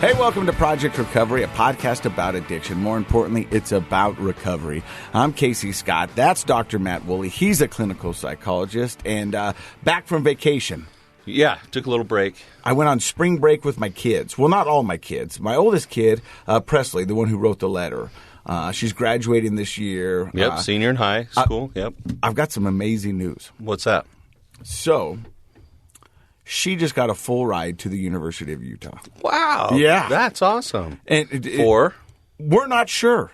Hey, welcome to Project Recovery, a podcast about addiction. More importantly, it's about recovery. I'm Casey Scott. That's Dr. Matt Woolley. He's a clinical psychologist and back from vacation. Yeah, took a little break. I went on spring break with my kids. Well, not all my kids. My oldest kid, Presley, the one who wrote the letter. She's graduating this year. Yep, senior in high school. Yep. I've got some amazing news. What's that? So, she just got a full ride to the University of Utah. Wow. Yeah. That's awesome. And For? We're not sure.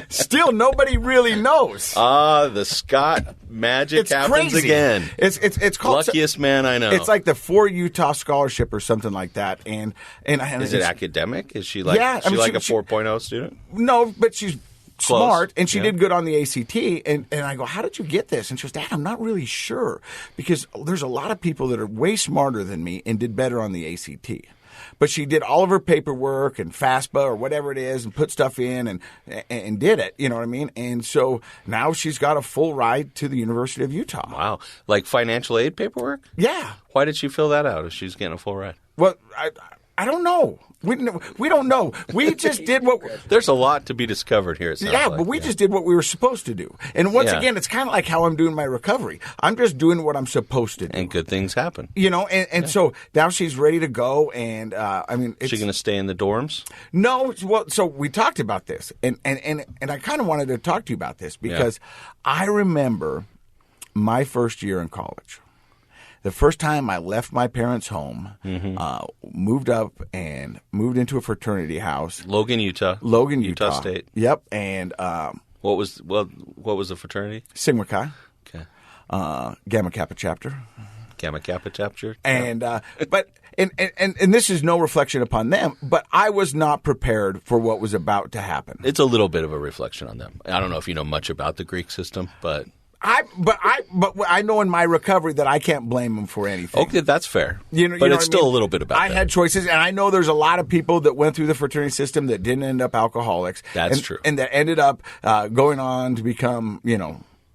Still, nobody really knows. The Scott magic happens crazy. Again. It's called luckiest man I know. It's like the For Utah Scholarship or something like that. And is it academic? Is she like yeah, she a 4.0 student? No, but she's smart, and she Yeah. did good on the ACT. And I go, how did you get this? And she goes, Dad, I'm not really sure, because there's a lot of people that are way smarter than me and did better on the ACT. But she did all of her paperwork and FAFSA or whatever it is and put stuff in and did it. You know what I mean? And so now she's got a full ride to the University of Utah. Wow. Like financial aid paperwork? Yeah. Why did she fill that out if she's getting a full ride? Well, I don't know. We don't know. We just did what... There's a lot to be discovered here, it sounds like. But we just did what we were supposed to do. And once again, it's kind of like how I'm doing my recovery. I'm just doing what I'm supposed to do. And good things happen. You know, and so now she's ready to go. And, Is she going to stay in the dorms? No. Well, so we talked about this. And I kind of wanted to talk to you about this because I remember my first year in college. The first time I left my parents' home, moved up and moved into a fraternity house. Logan, Utah. Utah State. Yep. And what was the fraternity? Sigma Chi. Okay. Gamma Kappa chapter. Gamma Kappa chapter. And but this is no reflection upon them, but I was not prepared for what was about to happen. It's a little bit of a reflection on them. I don't know if you know much about the Greek system, but I know in my recovery that I can't blame them for anything. Okay, that's fair. But it's still a little bit about I that. had choices, and I know there's a lot of people that went through the fraternity system that didn't end up alcoholics. That's true. And that ended up going on to become,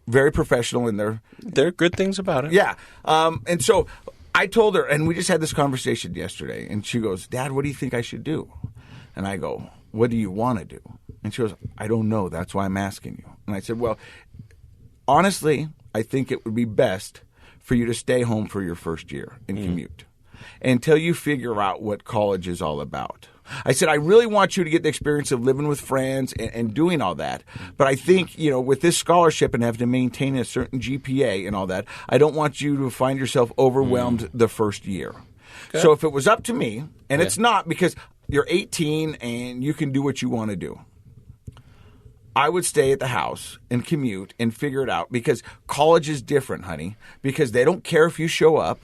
very professional in their... There are good things about it. Yeah. And so I told her, and we just had this conversation yesterday, and she goes, Dad, what do you think I should do? And I go, what do you want to do? And she goes, I don't know. That's why I'm asking you. And I said, well... Honestly, I think it would be best for you to stay home for your first year and commute until you figure out what college is all about. I said, I really want you to get the experience of living with friends and doing all that. But I think, with this scholarship and having to maintain a certain GPA and all that, I don't want you to find yourself overwhelmed the first year. Okay. So if it was up to me, and it's not because you're 18 and you can do what you want to do, I would stay at the house and commute and figure it out, because college is different, honey, because they don't care if you show up.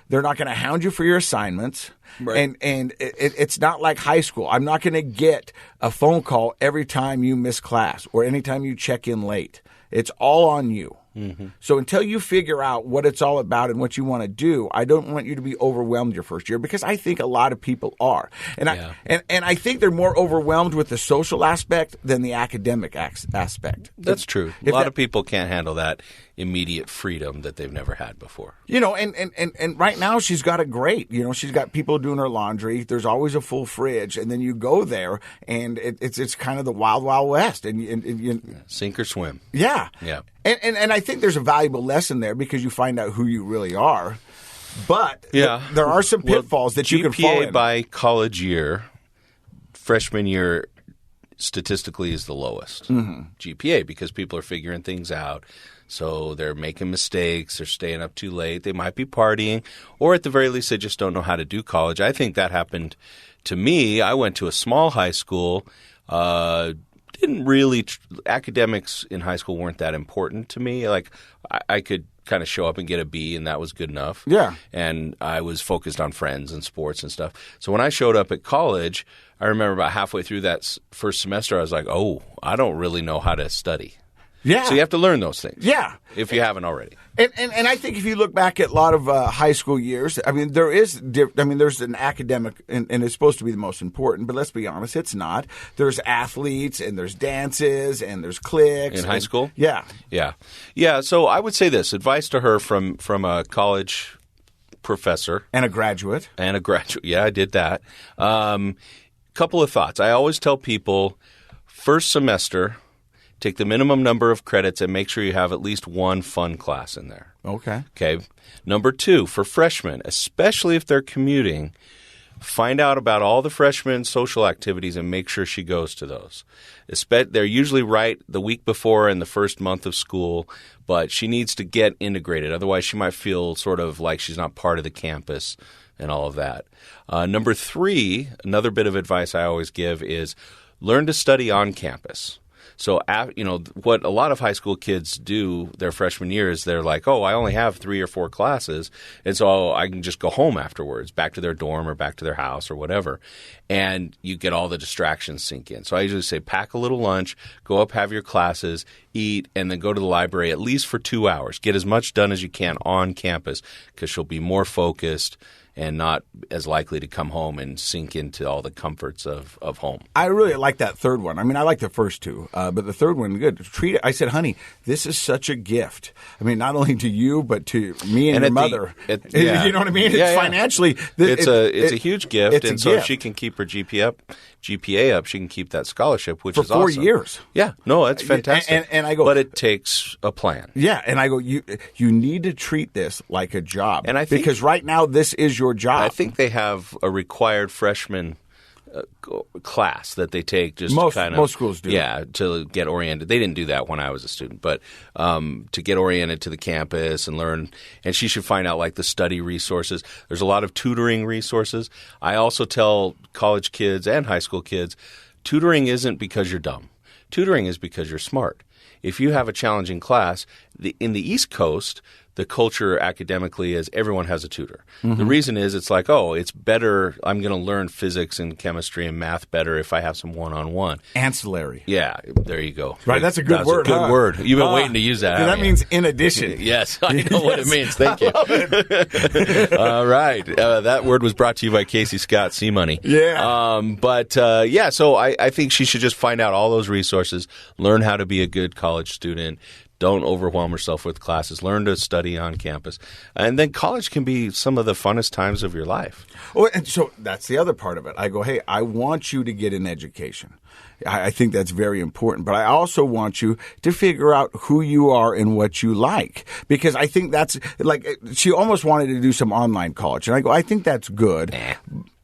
They're not going to hound you for your assignments. Right. And it's not like high school. I'm not going to get a phone call every time you miss class or anytime you check in late. It's all on you. Mm-hmm. So until you figure out what it's all about and what you want to do, I don't want you to be overwhelmed your first year, because I think a lot of people are. And I think they're more overwhelmed with the social aspect than the academic aspect. That's true. A lot of people can't handle that immediate freedom that they've never had before. And right now she's got it great. She's got people doing her laundry. There's always a full fridge, and then you go there and it's kind of the wild, wild west, and you sink or swim. Yeah. Yeah. And I think there's a valuable lesson there, because you find out who you really are. But there are some pitfalls that you can fall in. GPA by college year, freshman year statistically is the lowest GPA, because people are figuring things out. So they're making mistakes. They're staying up too late. They might be partying, or at the very least, they just don't know how to do college. I think that happened to me. I went to a small high school. Didn't really academics in high school weren't that important to me. Like I could kind of show up and get a B, and that was good enough. Yeah. And I was focused on friends and sports and stuff. So when I showed up at college, I remember about halfway through that first semester, I was like, oh, I don't really know how to study. Yeah. So you have to learn those things. Yeah. If you haven't already. And I think if you look back at a lot of high school years, there's an academic, and it's supposed to be the most important, but let's be honest, it's not. There's athletes, and there's dances, and there's cliques. In high school? Yeah. Yeah. Yeah. So I would say this, advice to her from a college professor. And a graduate. Yeah, I did that. Couple of thoughts. I always tell people, first semester, take the minimum number of credits and make sure you have at least one fun class in there. Okay. Number 2, for freshmen, especially if they're commuting, find out about all the freshman social activities and make sure she goes to those. They're usually right the week before in the first month of school, but she needs to get integrated. Otherwise, she might feel sort of like she's not part of the campus and all of that. Number 3, another bit of advice I always give is learn to study on campus. So, what a lot of high school kids do their freshman year is they're like, oh, I only have 3 or 4 classes, and so I can just go home afterwards, back to their dorm or back to their house or whatever. And you get all the distractions sink in. So I usually say pack a little lunch, go up, have your classes, eat, and then go to the library at least for 2 hours. Get as much done as you can on campus because she'll be more focused and not as likely to come home and sink into all the comforts of home. I really like that third one. I mean, I like the first 2, but the third one, good. Treat it. I said, honey, this is such a gift. I mean, not only to you, but to me and your mother. You know what I mean? It's financially. It's a huge gift. And so if she can keep her GPA up, she can keep that scholarship, which is awesome. For 4 years. Yeah. No, it's fantastic. And I go, but it takes a plan. Yeah. And I go, you need to treat this like a job. And I think, because right now, this is your job. I think they have a required freshman class that they take most schools do. Yeah, to get oriented. They didn't do that when I was a student, but to get oriented to the campus and learn. And she should find out like the study resources. There's a lot of tutoring resources. I also tell college kids and high school kids, tutoring isn't because you're dumb. Tutoring is because you're smart. If you have a challenging class, in the East Coast, the culture academically is everyone has a tutor. Mm-hmm. The reason is it's like, oh, it's better. I'm going to learn physics and chemistry and math better if I have some one-on-one. Ancillary. Yeah, there you go. Right, that's a good word. That's a good word. You've been waiting to use that. That means in addition. Yes, I know what it means. Thank you. All right. That word was brought to you by Casey Scott, C-Money. Yeah. So I think she should just find out all those resources, learn how to be a good college student. Don't overwhelm herself with classes. Learn to study on campus. And then college can be some of the funnest times of your life. Oh, and so that's the other part of it. I go, hey, I want you to get an education. I think that's very important. But I also want you to figure out who you are and what you like. Because I think that's like she almost wanted to do some online college. And I go, I think that's good.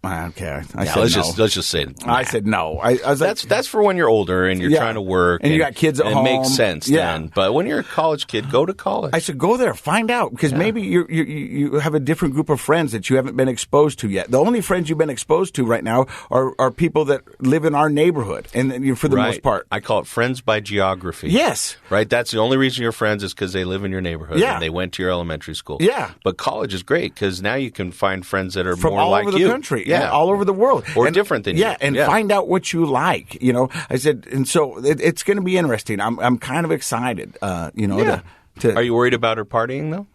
Okay. Let's just say I said no. I was like, that's for when you're older and you're trying to work and you got kids at home. It makes sense then. But when you're a college kid, go to college. I said go there, find out because maybe you have a different group of friends that you haven't been exposed to yet. The only friends you've been exposed to right now are people that live in our neighborhood, and for the most part, I call it friends by geography. Yes, right. That's the only reason you're friends is because they live in your neighborhood and they went to your elementary school. Yeah, but college is great because now you can find friends that are from more all like over you. The country. Yeah, all over the world. Or different than you. Yeah, and find out what you like. You know, I said, and so it's going to be interesting. I'm kind of excited, Are you worried about her partying, though?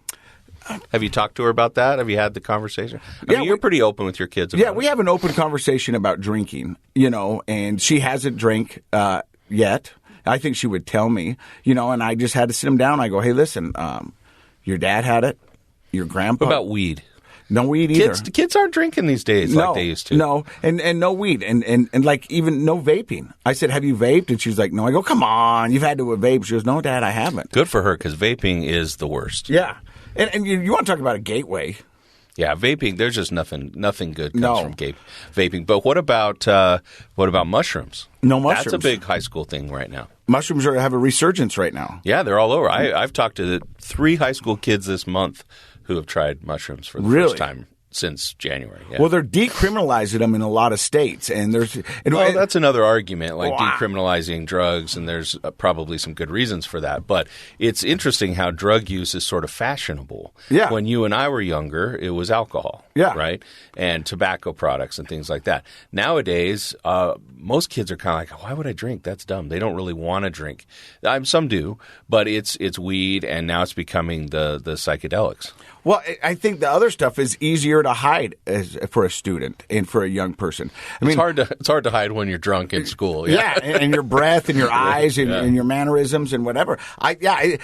Have you talked to her about that? Have you had the conversation? I mean, you're pretty open with your kids about it. We have an open conversation about drinking, and she hasn't drank yet. I think she would tell me, and I just had to sit him down. I go, hey, listen, your dad had it, your grandpa. What about weed? No weed either. Kids aren't drinking these days like they used to. No, and no weed, and like even no vaping. I said, have you vaped? And she's like, no. I go, come on, you've had to vape. She goes, no, Dad, I haven't. Good for her because vaping is the worst. Yeah, and you want to talk about a gateway. Yeah, vaping. There's just nothing good comes from vaping. But what about mushrooms? No mushrooms. That's a big high school thing right now. Mushrooms have a resurgence right now. Yeah, they're all over. I've talked to 3 high school kids this month who have tried mushrooms for the first time since January. Yeah. Well, they're decriminalizing them in a lot of states, and that's another argument, like decriminalizing drugs, and there's probably some good reasons for that. But it's interesting how drug use is sort of fashionable. Yeah. When you and I were younger, it was alcohol, right, and tobacco products and things like that. Nowadays, most kids are kind of like, why would I drink? That's dumb. They don't really want to drink. Some do, but it's weed, and now it's becoming the psychedelics. Well, I think the other stuff is easier to hide for a student and for a young person. I mean, it's hard to hide when you're drunk in school. Yeah, and your breath and your eyes and your mannerisms and whatever. I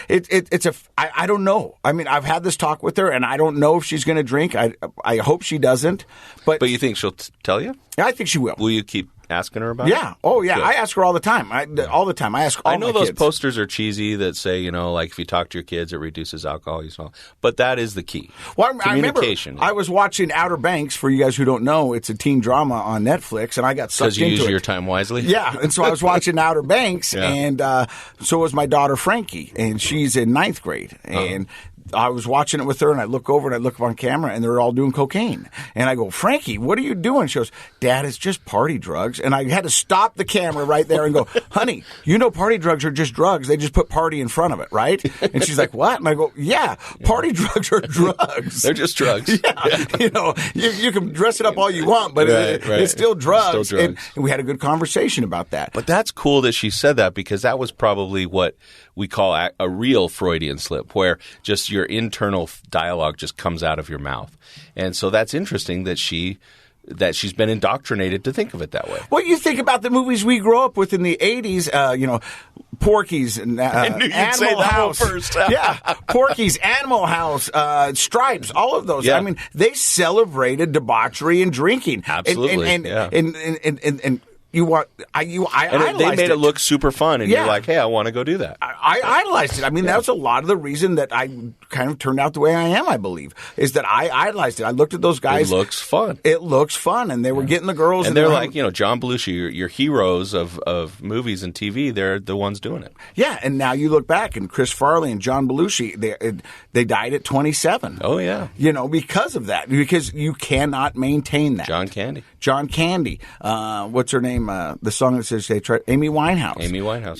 don't know. I mean, I've had this talk with her, and I don't know if she's going to drink. I hope she doesn't. But you think she'll tell you? I think she will. Will you keep asking her about it? Yeah. Oh, yeah. Good. I ask her all the time. All the time. I ask all my kids. I know those posters are cheesy that say, like if you talk to your kids, it reduces alcohol use. But that is the key. Well, communication. I remember I was watching Outer Banks. For you guys who don't know, it's a teen drama on Netflix, and I got sucked into it. Because you use your time wisely? Yeah. And so I was watching Outer Banks, and so was my daughter Frankie, and she's in 9th grade. And I was watching it with her, and I look over and I look up on camera, and they're all doing cocaine. And I go, Frankie, what are you doing? She goes, Dad, it's just party drugs. And I had to stop the camera right there and go, honey, party drugs are just drugs. They just put party in front of it, right? And she's like, what? And I go, yeah, party drugs are drugs. They're just drugs. Yeah. You can dress it up all you want, but it's still drugs. It's still drugs. And we had a good conversation about that. But that's cool that she said that, because that was probably what we call a real Freudian slip, where just your internal dialogue just comes out of your mouth. And so that's interesting that she's been indoctrinated to think of it that way. Well, you think about the movies we grew up with in the 80s, Porky's and Animal House. First. Yeah, Porky's, Animal House, Stripes, all of those. Yeah. I mean, they celebrated debauchery and drinking. Absolutely. And they made it look super fun, and you're like, hey, I want to go do that. I idolized it. I mean, that's a lot of the reason that I kind of turned out the way I am, I believe, is that I idolized it. I looked at those guys. It looks fun. It looks fun, and they were getting the girls. And they're like, John Belushi, your heroes of movies and TV, they're the ones doing it. Yeah, and now you look back, and Chris Farley and John Belushi, they died at 27. Oh, yeah. Because of that, because you cannot maintain that. John Candy. What's her name? The song that says Amy Winehouse.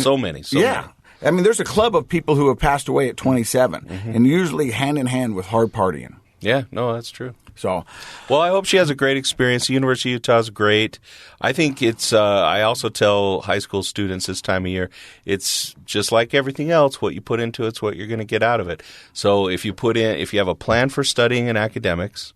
So many. I mean, there's a club of people who have passed away at 27, and usually hand in hand with hard partying. Yeah, no, that's true. So, well, I hope she has a great experience. The University of Utah is great. I think it's. I also tell high school students this time of year, it's just like everything else. What you put into it's what you're going to get out of it. So if you have a plan for studying in academics,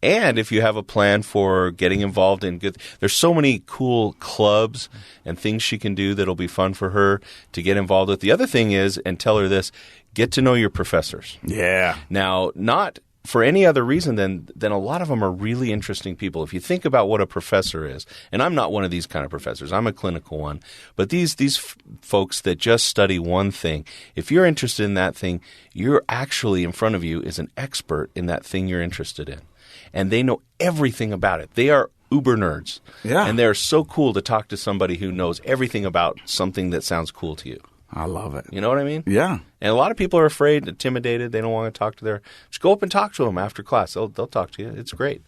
and if you have a plan for getting involved in there's so many cool clubs and things she can do that'll be fun for her to get involved with. The other thing is, and tell her this, get to know your professors. Yeah. Now, not for any other reason than a lot of them are really interesting people. If you think about what a professor is, and I'm not one of these kind of professors, I'm a clinical one, but these folks that just study one thing, if you're interested in that thing, you're actually in front of you is an expert in that thing you're interested in. And they know everything about it. They are uber nerds. Yeah. And they're so cool to talk to somebody who knows everything about something that sounds cool to you. I love it. You know what I mean? Yeah. And a lot of people are afraid, intimidated. They don't want to talk to just go up and talk to them after class. They'll talk to you. It's great.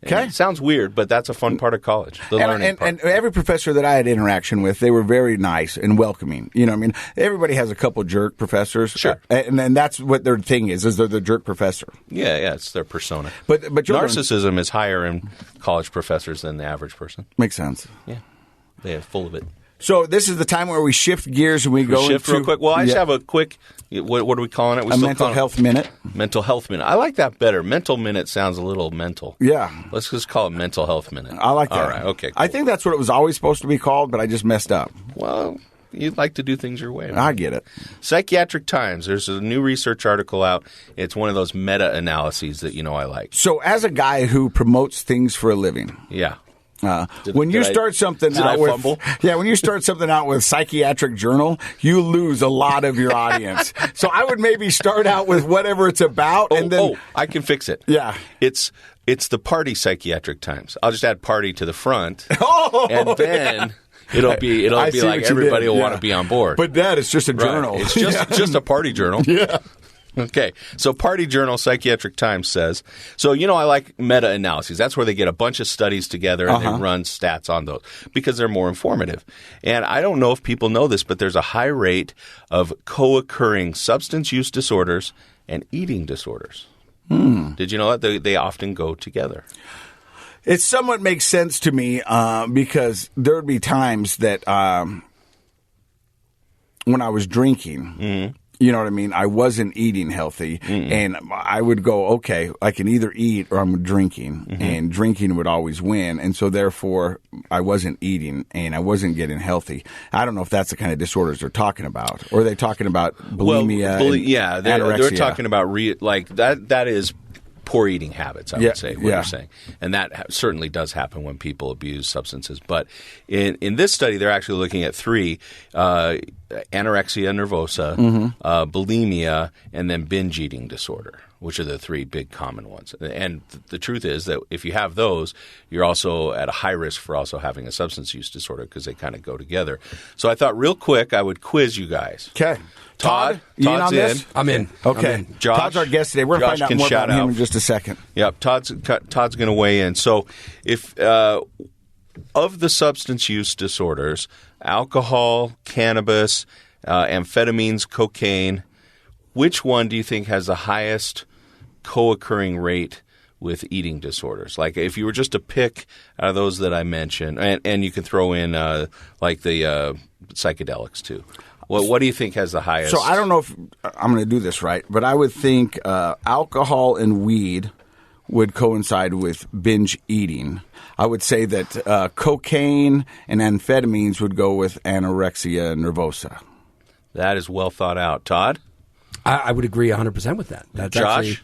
Okay. It sounds weird, but that's a fun part of college, the learning part. And every professor that I had interaction with, they were very nice and welcoming. You know what I mean? Everybody has a couple jerk professors. Sure. And that's what their thing is they're the jerk professor. Yeah, it's their persona. But narcissism is higher in college professors than the average person. Makes sense. Yeah. They're full of it. So this is the time where we shift gears and we go shift real quick. Well, I just have a quick. What are we calling it? A mental health minute. Mental health minute. I like that better. Mental minute sounds a little mental. Yeah. Let's just call it mental health minute. I like that. All right. Okay. Cool. I think that's what it was always supposed to be called, but I just messed up. Well, you'd like to do things your way. Right? I get it. Psychiatric Times. There's a new research article out. It's one of those meta-analyses that I like. So as a guy who promotes things for a living. Yeah. When you start something out with Psychiatric Journal, you lose a lot of your audience. So I would maybe start out with whatever it's about, and then I can fix it. Yeah, it's the Party Psychiatric Times. I'll just add party to the front, and then. It'll be like everybody will want to be on board. But Dad, it's just a journal. Right. It's just a party journal. Yeah. Okay, so Party Journal Psychiatric Times says, so I like meta-analyses. That's where they get a bunch of studies together and they run stats on those because they're more informative. And I don't know if people know this, but there's a high rate of co-occurring substance use disorders and eating disorders. Did you know that? They often go together. It somewhat makes sense to me because there would be times that when I was drinking You know what I mean? I wasn't eating healthy, and I would go, okay, I can either eat or I'm drinking, and drinking would always win, and so therefore I wasn't eating and I wasn't getting healthy. I don't know if that's the kind of disorders they're talking about, or are they talking about bulimia? They're talking about that is poor eating habits, I would say, what you're saying. And that certainly does happen when people abuse substances. But in this study, they're actually looking at 3, anorexia nervosa, bulimia, and then binge eating disorder, which are the 3 big common ones. And the truth is that if you have those, you're also at a high risk for also having a substance use disorder because they kind of go together. So I thought real quick I would quiz you guys. Okay. Todd's on in. this? I'm in. Okay. I'm in. Josh, Todd's our guest today. We're going to find out more about him in just a second. Yep. Todd's going to weigh in. So if of the substance use disorders, alcohol, cannabis, amphetamines, cocaine, which one do you think has the highest co-occurring rate with eating disorders? Like if you were just to pick out of those that I mentioned, and you can throw in like the psychedelics too. Well, what do you think has the highest? So I don't know if I'm going to do this right, but I would think alcohol and weed would coincide with binge eating. I would say that cocaine and amphetamines would go with anorexia nervosa. That is well thought out. Todd? I would agree 100% with that. That's Josh? Actually,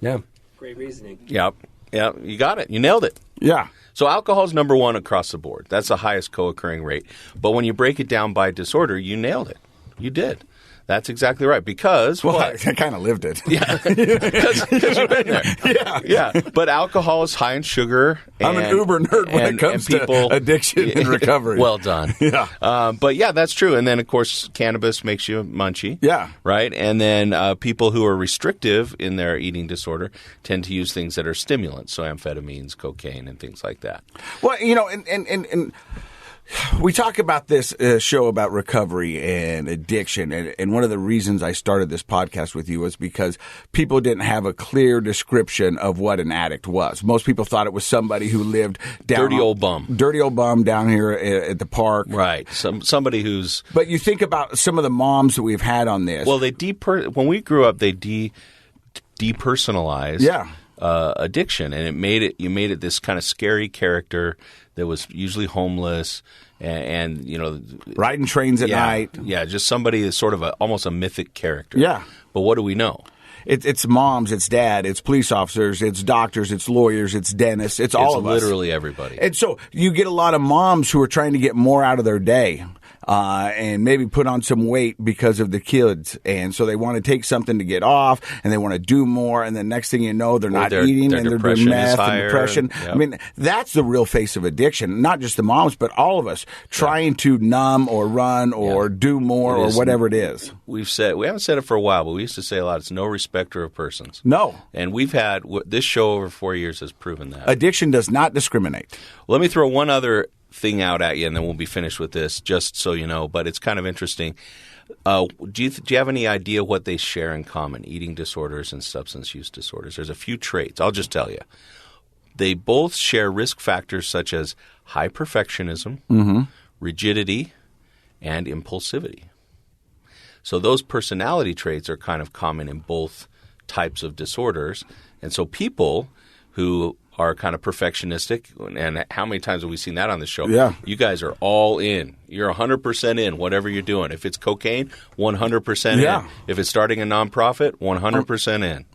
yeah. Great reasoning. Yep. You got it. You nailed it. Yeah. So alcohol is number 1 across the board. That's the highest co-occurring rate. But when you break it down by disorder, you nailed it. You did. That's exactly right. Because I kind of lived it. Yeah, because you've been there. Yeah. But alcohol is high in sugar. I'm an uber nerd when it comes to addiction and recovery. Well done. Yeah. But yeah, that's true. And then of course, cannabis makes you munchy. Yeah. Right. And then people who are restrictive in their eating disorder tend to use things that are stimulants, so amphetamines, cocaine, and things like that. Well, and we talk about this show about recovery and addiction, and one of the reasons I started this podcast with you was because people didn't have a clear description of what an addict was. Most people thought it was somebody who lived down dirty old bum down here at the park, right? Somebody who's. But you think about some of the moms that we've had on this. Well, when we grew up, they depersonalized addiction, and you made it this kind of scary character that was usually homeless and riding trains at night. Yeah, just somebody that's sort of almost a mythic character. Yeah. But what do we know? It's moms, it's dad, it's police officers, it's doctors, it's lawyers, it's dentists, it's all of us. It's literally everybody. And so you get a lot of moms who are trying to get more out of their day. And maybe put on some weight because of the kids. And so they want to take something to get off, and they want to do more. And then next thing you know, they're not eating, and they're doing meth and depression. Yep. I mean, that's the real face of addiction. Not just the moms, but all of us trying to numb or run or do more or whatever it is. We haven't said it for a while, but we used to say a lot. It's no respecter of persons. No. And we've had this show over 4 years has proven that. Addiction does not discriminate. Let me throw one other thing out at you, and then we'll be finished with this, just so you know. But it's kind of interesting. Do you have any idea what they share in common, eating disorders and substance use disorders? There's a few traits. I'll just tell you. They both share risk factors such as high perfectionism, rigidity, and impulsivity. So those personality traits are kind of common in both types of disorders. And so people who are kind of perfectionistic, and how many times have we seen that on the show? Yeah. You guys are all in. You're 100% in, whatever you're doing. If it's cocaine, 100% in. If it's starting a nonprofit, 100% in.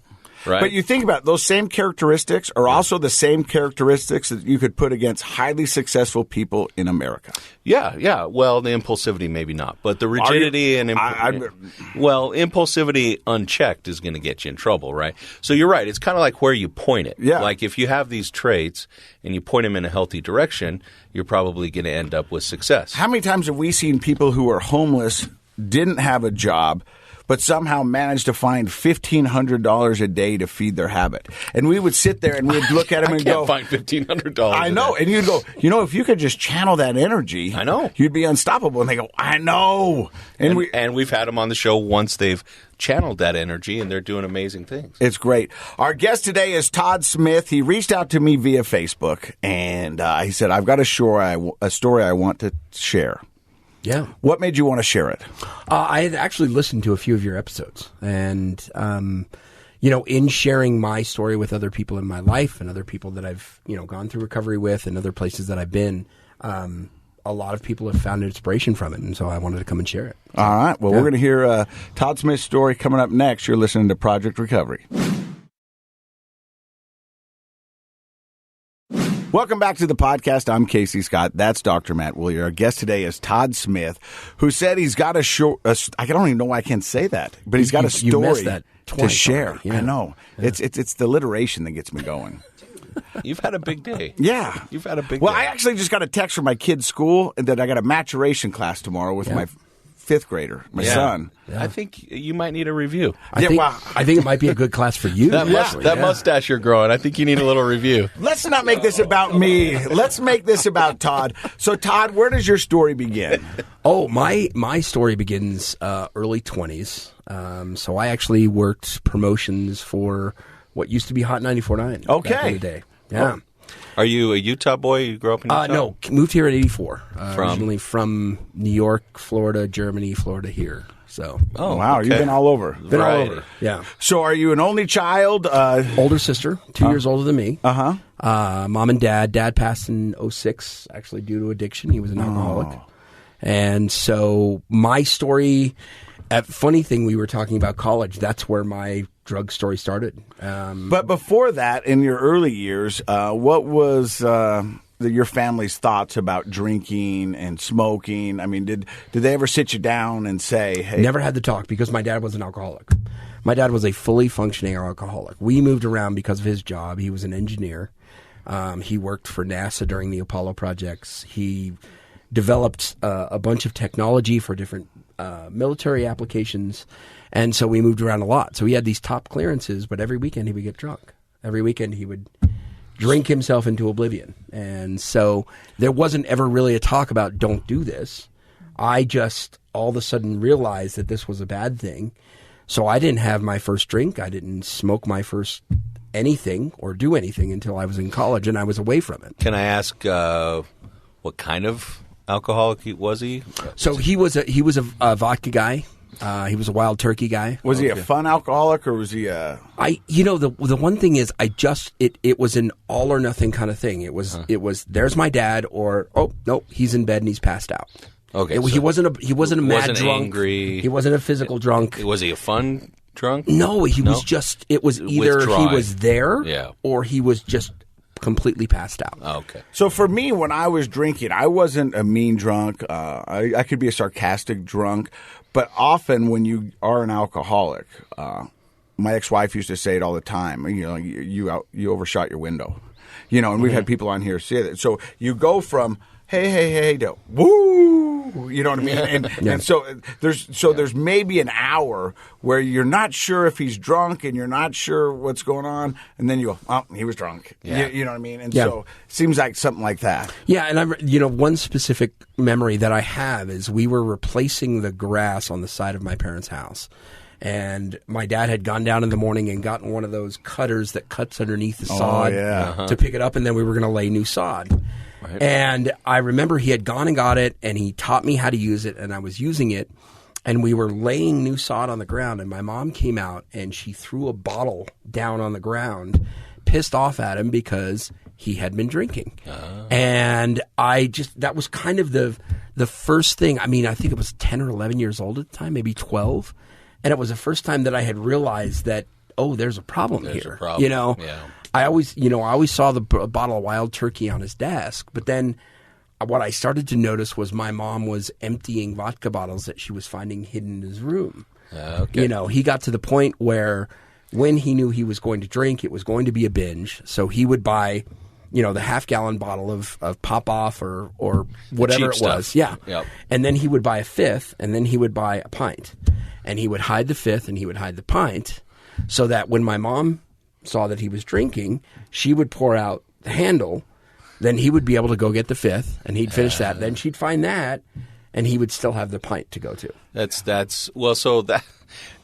Right? But you think about it, those same characteristics are also the same characteristics that you could put against highly successful people in America. Yeah. Well, the impulsivity maybe not, but the rigidity impulsivity unchecked is going to get you in trouble, right? So you're right. It's kind of like where you point it. Yeah. Like if you have these traits and you point them in a healthy direction, you're probably going to end up with success. How many times have we seen people who are homeless, didn't have a job, but somehow managed to find $1,500 a day to feed their habit? And we would sit there and we'd look at them and go, I can't find $1,500 I know. And you'd go, if you could just channel that energy, I know, you'd be unstoppable. And they go, I know. And we've had them on the show once they've channeled that energy, and they're doing amazing things. It's great. Our guest today is Todd Smith. He reached out to me via Facebook, and he said, I've got a story I want to share. Yeah. What made you want to share it? I had actually listened to a few of your episodes, and in sharing my story with other people in my life and other people that I've gone through recovery with and other places that I've been, a lot of people have found inspiration from it, and so I wanted to come and share it. All right. Well, we're going to hear Todd Smith's story coming up next. You're listening to Project Recovery. Welcome back to the podcast. I'm Casey Scott. That's Dr. Matt Woolley. Our guest today is Todd Smith, who said he's got I don't even know why I can't say that, but he's got a story you missed that to share. Already. Yeah. I know. Yeah. It's the alliteration that gets me going. You've had a big day. Yeah. You've had a big Well, day. I actually just got a text from my kid's school that I got a maturation class tomorrow with my fifth grader, my son. Yeah. I think you might need a review. I think it might be a good class for you. That mustache you're growing, I think you need a little review. Let's not make this about me. Let's make this about Todd. So, Todd, where does your story begin? Oh, my story begins early 20s. So I actually worked promotions for what used to be Hot 94.9 back in the day. Yeah. Oh. Are you a Utah boy? You grew up in Utah? No, moved here in '84. Originally from New York, Florida, Germany, Florida here. So. Oh, wow. Okay. You've been all over. Been all over, yeah. So are you an only child? Older sister, 2 years older than me. Uh-huh. Mom and dad. Dad passed in 2006, actually due to addiction. He was an alcoholic. And so my story, funny thing, we were talking about college. That's where my drug story started. But before that, in your early years, what was your family's thoughts about drinking and smoking? I mean, did they ever sit you down and say, hey? Never had the talk because my dad was an alcoholic. My dad was a fully functioning alcoholic. We moved around because of his job. He was an engineer. He worked for NASA during the Apollo projects. He developed a bunch of technology for different military applications. And so we moved around a lot. So he had these top clearances, but every weekend he would get drunk. Every weekend he would drink himself into oblivion. And so there wasn't ever really a talk about don't do this. I just all of a sudden realized that this was a bad thing. So I didn't have my first drink. I didn't smoke my first anything or do anything until I was in college, and I was away from it. Can I ask what kind of alcoholic was he? So he was a vodka guy. He was a wild turkey guy. Was he a fun alcoholic or was he a... The one thing is it was an all or nothing kind of thing. It was there's my dad or oh no, he's in bed and he's passed out. Okay. He wasn't a mad drunk. Angry. He wasn't a physical drunk. Was he a fun drunk? No, he was just it was either withdrawing. He was there or he was just completely passed out. Oh, okay. So for me, when I was drinking, I wasn't a mean drunk. I could be a sarcastic drunk. But often when you are an alcoholic, my ex-wife used to say it all the time, you overshot your window. And we've had people on here say that. So you go from, hey, to woo, you know what I mean? And so there's maybe an hour where you're not sure if he's drunk and you're not sure what's going on. And then you go, oh, he was drunk. Yeah. You know what I mean? And so it seems like something like that. Yeah, and one specific memory that I have is we were replacing the grass on the side of my parents' house. And my dad had gone down in the morning and gotten one of those cutters that cuts underneath the sod to pick it up, and then we were going to lay new sod. Right. And I remember he had gone and got it, and he taught me how to use it, and I was using it, and we were laying new sod on the ground, and my mom came out, and she threw a bottle down on the ground, pissed off at him because he had been drinking. And that was kind of the first thing. I mean, I think it was 10 or 11 years old at the time, maybe 12. And it was the first time that I had realized that, there's a problem here. A problem. Yeah. I always saw the bottle of wild turkey on his desk, but then what I started to notice was my mom was emptying vodka bottles that she was finding hidden in his room. Okay. He got to the point where when he knew he was going to drink, it was going to be a binge. So he would buy, the half-gallon bottle of Pop-Off or whatever it was. Yeah. Yep. And then he would buy a fifth, and then he would buy a pint. And he would hide the fifth, and he would hide the pint, so that when my mom saw that he was drinking, she would pour out the handle, then he would be able to go get the fifth, and he'd finish that. Then she'd find that, and he would still have the pint to go to.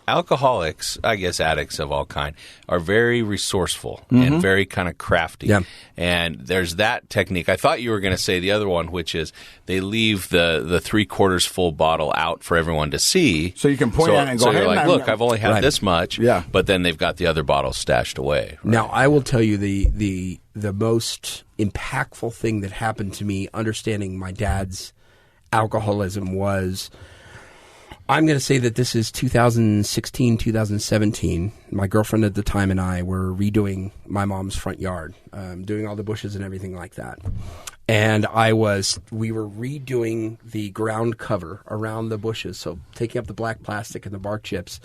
alcoholics, I guess addicts of all kind, are very resourceful and very kind of crafty. Yeah. And there's that technique. I thought you were going to say the other one, which is they leave the 3/4 full bottle out for everyone to see. So you can point at it and go, so hey, you're like, man, look, I've only had this much. Yeah. But then they've got the other bottles stashed away. Right? Now, I will tell you the most impactful thing that happened to me understanding my dad's alcoholism was, I'm going to say that this is 2016, 2017. My girlfriend at the time and I were redoing my mom's front yard, doing all the bushes and everything like that. And we were redoing the ground cover around the bushes, so taking up the black plastic and the bark chips.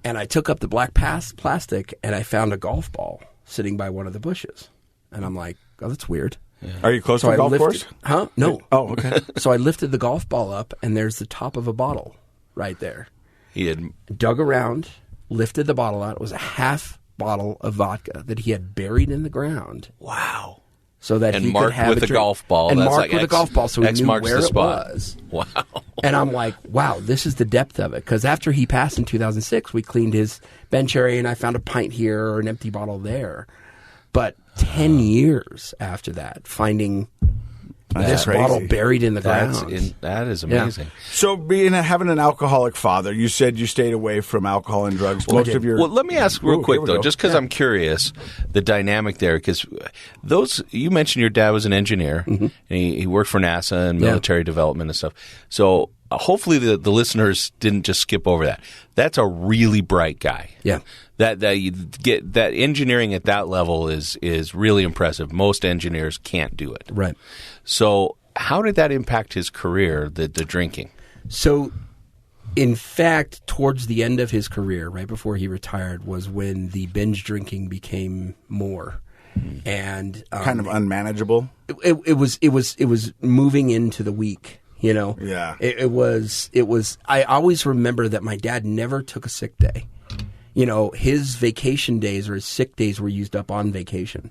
And I took up the black plastic and I found a golf ball sitting by one of the bushes. And I'm like, oh, that's weird. Yeah. Are you close to a golf course? Huh? No. Oh, okay. So I lifted the golf ball up, and there's the top of a bottle right there. He had Dug around, lifted the bottle out. It was a half bottle of vodka that he had buried in the ground. wow. So that And he marked could have with a the drink. golf ball. And That's marked like with X- the golf ball so he X knew marks where the it spot. was. Wow. And I'm like, wow, this is the depth of it. Because after he passed in 2006, we cleaned his bench area, and I found a pint here or an empty bottle there. But 10 years after that, finding this crazy. bottle buried in the ground. That is amazing. So having an alcoholic father, you said you stayed away from alcohol and drugs. Most of your Well, let me ask real quick, here we though, go. just because I'm curious, the dynamic there, because you mentioned your dad was an engineer, and he worked for NASA and military development and stuff. So hopefully the listeners didn't just skip over that. That's a really bright guy. Yeah. That you get that engineering at that level is really impressive. Most engineers can't do it. Right. So how did that impact his career, the drinking? So, in fact, towards the end of his career, right before he retired, was when the binge drinking became more, and kind of unmanageable. It was moving into the week. You know. Yeah. It was. I always remember that my dad never took a sick day. You know, his vacation days or his sick days were used up on vacation.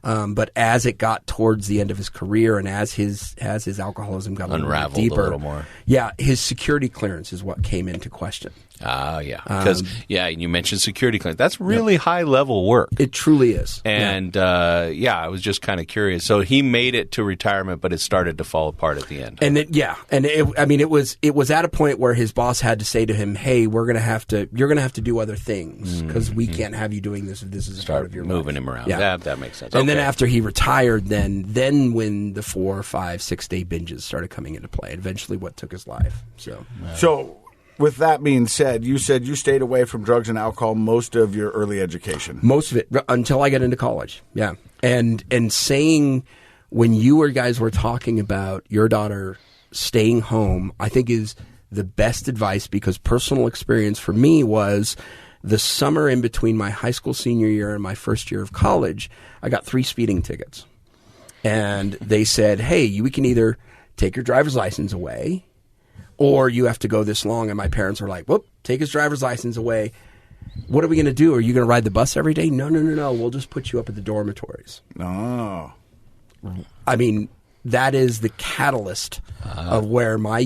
But as it got towards the end of his career and as his alcoholism got Unraveled deeper, a little more. Yeah, his security clearance is what came into question. Yeah. Because, and you mentioned security clearance. That's really high-level work. It truly is. And, I was just kind of curious. So he made it to retirement, but it started to fall apart at the end. And it was at a point where his boss had to say to him, "Hey, you're going to have to do other things because we can't have you doing this if this is a part of your moving life." him around. Yeah. That makes sense. And then after he retired, then when the 4, 5, 6 day binges started coming into play, eventually what took his life. So, with that being said you stayed away from drugs and alcohol most of your early education. Most of it until I got into college. Yeah. And saying when you guys were talking about your daughter staying home, I think is the best advice, because personal experience for me was the summer in between my high school senior year and my first year of college, I got 3 speeding tickets. And they said, "Hey, we can either take your driver's license away or you have to go this long." And my parents were like, "Whoop, take his driver's license away. What are we going to do? Are you going to ride the bus every day?" No. We'll just put you up at the dormitories. Oh. I mean, that is the catalyst of where my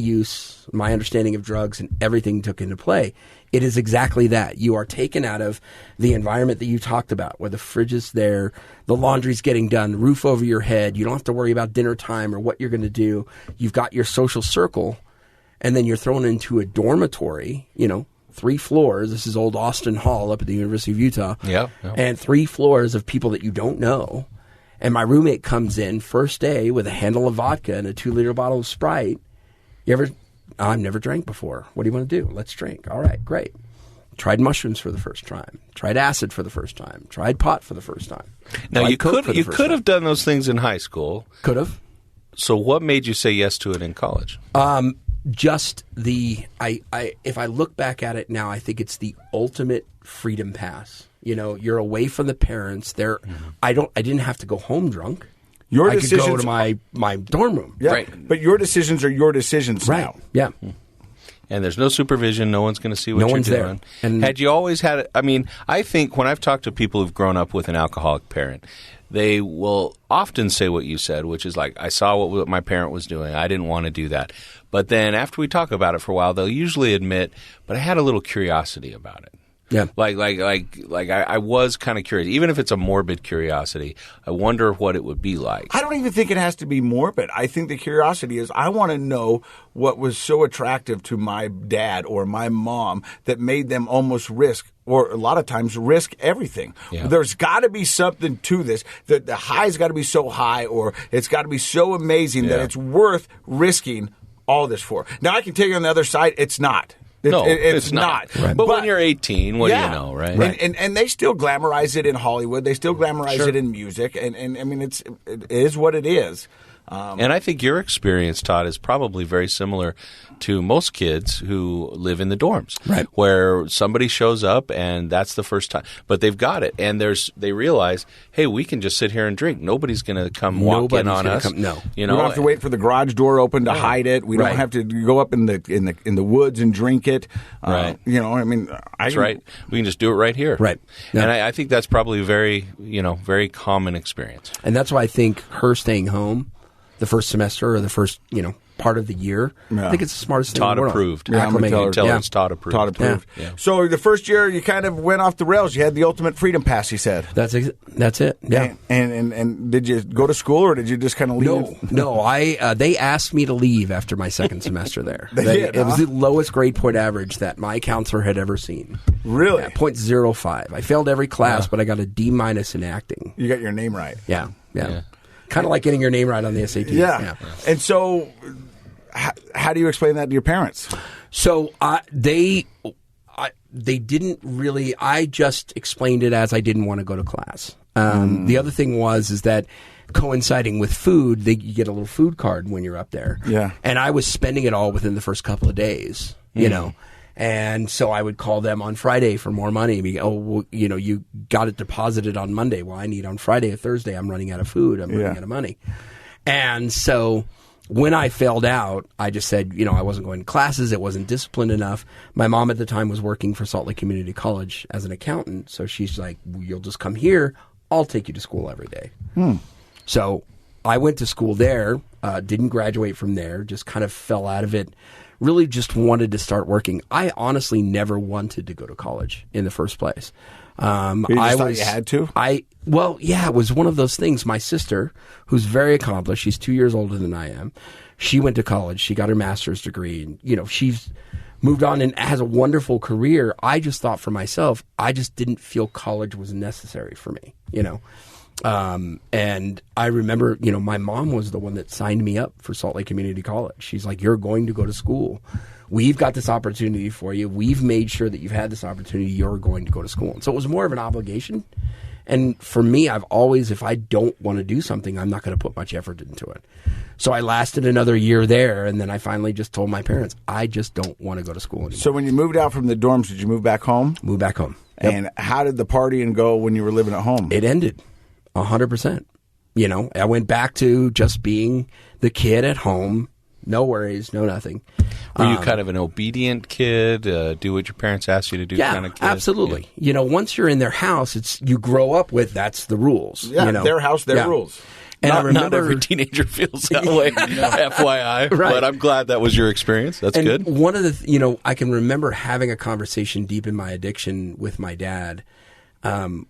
understanding of drugs and everything took into play. It is exactly that. You are taken out of the environment that you talked about, where the fridge is there, the laundry's getting done, roof over your head. You don't have to worry about dinner time or what you're going to do. You've got your social circle, and then you're thrown into a dormitory, 3 floors. This is old Austin Hall up at the University of Utah. Yeah. And 3 floors of people that you don't know. And my roommate comes in first day with a handle of vodka and a 2-liter bottle of Sprite. I've never drank before. What do you want to do? Let's drink. All right, great. Tried mushrooms for the first time. Tried acid for the first time. Tried pot for the first time. Now, you could have done those things in high school. Could have. So what made you say yes to it in college? Just if I look back at it now, I think it's the ultimate freedom pass. You're away from the parents. I didn't have to go home drunk. Your I decisions could go to my dorm room. Yeah, Right. but your decisions are your decisions now. Yeah. And there's no supervision. No one's going to see what No you're one's there. doing. And- Had you always had it? I mean, I think when I've talked to people who've grown up with an alcoholic parent, they will often say what you said, which is like, I saw what my parent was doing. I didn't want to do that. But then after we talk about it for a while, they'll usually admit, but I had a little curiosity about it. Yeah. Like I was kind of curious. Even if it's a morbid curiosity, I wonder what it would be like. I don't even think it has to be morbid. I think the curiosity is I want to know what was so attractive to my dad or my mom that made them almost risk, or a lot of times risk everything. Yeah. There's got to be something to this. The high's got to be so high, or it's got to be so amazing that it's worth risking all this for. Now, I can tell you on the other side, it's not. It's not. Right. But when you're 18, what do you know, right? And they still glamorize it in Hollywood. They still glamorize it in music. And I mean, it is what it is. And I think your experience, Todd, is probably very similar to most kids who live in the dorms, right? Where somebody shows up and that's the first time, but they've got it, and they realize, hey, we can just sit here and drink. Nobody's going to come walk in on us. No, we don't have to wait for the garage door open to hide it. We don't have to go up in the woods and drink it. Right. I mean, that's right. We can just do it right here. Right. Yeah. And I think that's probably a very common experience. And that's why I think her staying home the first semester or the first, part of the year, I think it's the smartest thing in the world. Approved. Yeah, I'm gonna tell her it's Todd approved. Todd approved. Yeah. So the first year, you kind of went off the rails. You had the ultimate freedom pass, he said. That's it. Yeah. And did you go to school, or did you just kind of leave? No. They asked me to leave after my second semester there. They did, It was the lowest grade point average that my counselor had ever seen. Really? Yeah, 0.05. I failed every class, but I got a D- in acting. You got your name right. Yeah. Kind of like getting your name right on the SAT. Yeah. And so, how do you explain that to your parents? So they didn't really. I just explained it as I didn't want to go to class. The other thing is that coinciding with food, you get a little food card when you're up there. Yeah. And I was spending it all within the first couple of days. And so I would call them on Friday for more money. You got it deposited on Monday. Well, I need on Friday or Thursday. I'm running out of food. I'm running out of money. And so when I failed out, I just said, I wasn't going to classes. It wasn't disciplined enough. My mom at the time was working for Salt Lake Community College as an accountant. So she's like, you'll just come here. I'll take you to school every day. So I went to school there, didn't graduate from there, just kind of fell out of it. Really just wanted to start working. I honestly never wanted to go to college in the first place. You just thought you had to? It was one of those things. My sister, who's very accomplished, she's 2 years older than I am. She went to college. She got her master's degree. And, she's moved on and has a wonderful career. I just thought for myself, I just didn't feel college was necessary for me, And I remember, my mom was the one that signed me up for Salt Lake Community College. She's like, you're going to go to school. We've got this opportunity for you. We've made sure that you've had this opportunity. You're going to go to school. And so it was more of an obligation. And for me, I've always, if I don't want to do something, I'm not going to put much effort into it. So I lasted another year there. And then I finally just told my parents, I just don't want to go to school anymore. So when you moved out from the dorms, did you move back home? Move back home. Yep. And how did the partying go when you were living at home? It ended 100%. I went back to just being the kid at home. No worries, no nothing. Were you kind of an obedient kid, do what your parents asked you to do kind of kid? Absolutely. Yeah. Once you're in their house, you grow up with that's the rules. Yeah, their house, their rules. And I remember, not every teenager feels that way, FYI. Right. But I'm glad that was your experience. That's good. One of the, I can remember having a conversation deep in my addiction with my dad,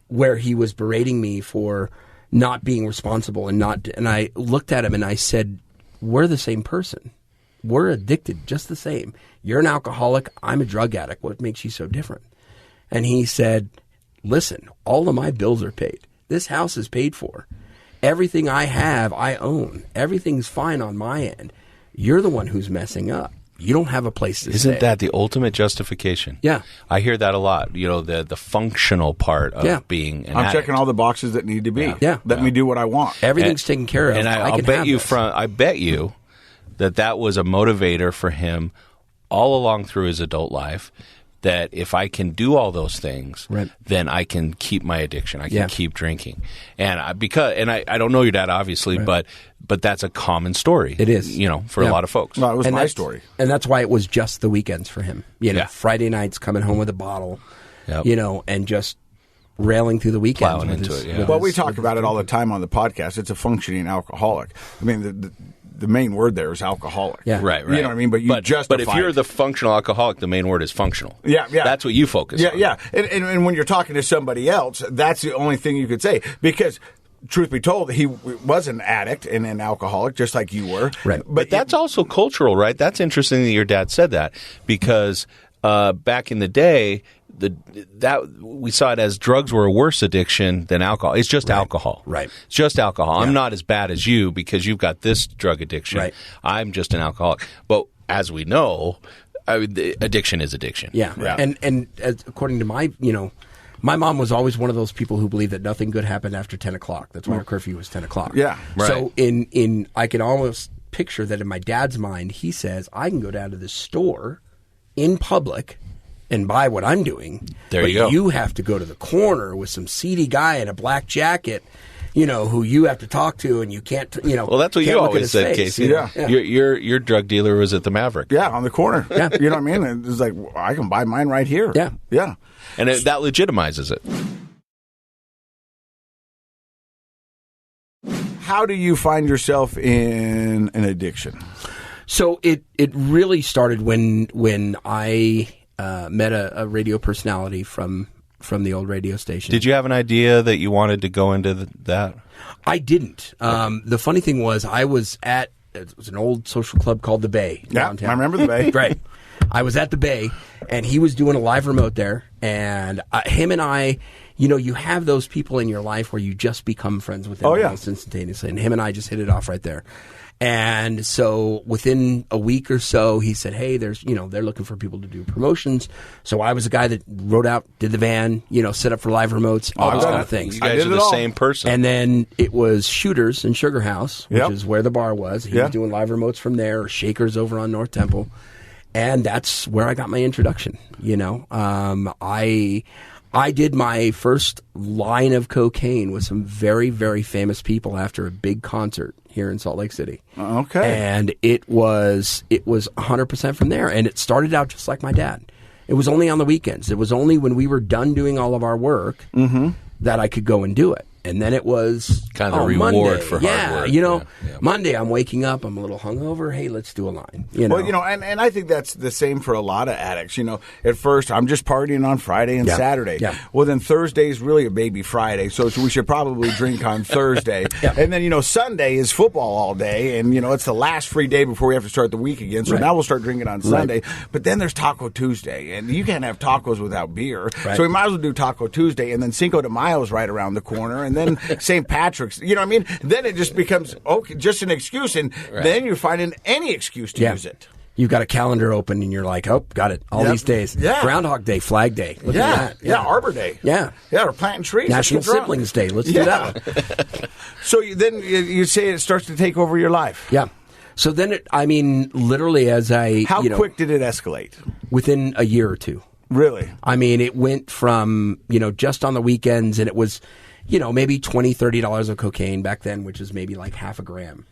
where he was berating me for not being responsible and I looked at him and I said, we're the same person. We're addicted just the same. You're an alcoholic. I'm a drug addict. What makes you so different? And he said, listen, all of my bills are paid. This house is paid for. Everything I have, I own. Everything's fine on my end. You're the one who's messing up. You don't have a place to stay. Isn't that the ultimate justification? Yeah. I hear that a lot. The functional part of being an I'm addict. checking all the boxes that need to be. Yeah. Let me do what I want. Everything's taken care of. And I bet you that was a motivator for him all along through his adult life. that if I can do all those things, Right. then I can keep my addiction. I can keep drinking. And I don't know your dad, obviously, but that's a common story. It is. For a lot of folks. Well, it was my story. And that's why it was just the weekends for him. Yeah. Friday nights coming home with a bottle, Yep. and just railing through the weekends. Plowing into it, yeah. Well, we talk about it all the time on the podcast. It's a functioning alcoholic. I mean, the main word there is alcoholic. Yeah. Right. You know what I mean? But you justify But if you're it. the functional alcoholic, the main word is functional. Yeah. That's what you focus on. Yeah. And when you're talking to somebody else, that's the only thing you could say. Because, truth be told, he was an addict and an alcoholic, just like you were. Right. But that's also cultural, right? That's interesting that your dad said that, because back in the day, that we saw it as drugs were a worse addiction than alcohol. It's just alcohol. Right. It's just alcohol. Yeah. I'm not as bad as you because you've got this drug addiction. Right. I'm just an alcoholic. But as we know, addiction is addiction. Yeah. And as, according to my mom was always one of those people who believed that nothing good happened after 10 o'clock. That's why her curfew was 10 o'clock. Yeah. Right. So in I can almost picture that in my dad's mind, he says, I can go down to the store in public and buy what I'm doing. There but you go. You have to go to the corner with some seedy guy in a black jacket, who you have to talk to, and you can't, Well, that's what can't you look at always his said, face. Casey. Yeah. Your drug dealer was at the Maverick. Yeah, on the corner. Yeah. You know what I mean? It's like, I can buy mine right here. Yeah. Yeah. And that legitimizes it. How do you find yourself in an addiction? So it really started when I met a radio personality from the old radio station. Did you have an idea that you wanted to go into that? I didn't. The funny thing was, it was an old social club called the Bay. Yeah, downtown. I remember the Bay. Right. I was at the Bay, and he was doing a live remote there, and him and I, you have those people in your life where you just become friends with them almost instantaneously, and him and I just hit it off right there. And so within a week or so, he said, hey, they're looking for people to do promotions. So I was a guy that wrote out, did the van, set up for live remotes, all those kind of things. You guys are the same person. And then it was Shooters in Sugar House, which Yep. is where the bar was. He was doing live remotes from there, or Shakers over on North Temple. And that's where I got my introduction. I did my first line of cocaine with some very, very famous people after a big concert here in Salt Lake City. Okay. And it was 100% from there. And it started out just like my dad. It was only on the weekends. It was only when we were done doing all of our work that I could go and do it. And then it was kind of a reward Monday. for hard work. Yeah. Monday I'm waking up, I'm a little hungover. Hey, let's do a line. Well, and I think that's the same for a lot of addicts. At first, I'm just partying on Friday and Saturday. Yeah. Well, then Thursday is really a baby Friday, so we should probably drink on Thursday. And then, Sunday is football all day, and, it's the last free day before we have to start the week again. So now we'll start drinking on Sunday. But then there's Taco Tuesday, and you can't have tacos without beer. Right. So we might as well do Taco Tuesday, and then Cinco de Mayo is right around the corner, and then St. Patrick's. You know what I mean? Then it just becomes just an excuse, and then you're finding any excuse to use it. You've got a calendar open, and you're like, oh, got it. All these days. Yeah. Groundhog Day, Flag Day. Look at that. Yeah, Arbor Day. Yeah. Yeah, we're planting trees. National Let's get drunk. Siblings Day. Let's do that one. So then you say it starts to take over your life. Yeah. So then, literally as I... How quick did it escalate? Within a year or two. Really? It went from, just on the weekends, and it was, maybe $20, $30 of cocaine back then, which is maybe like half a gram,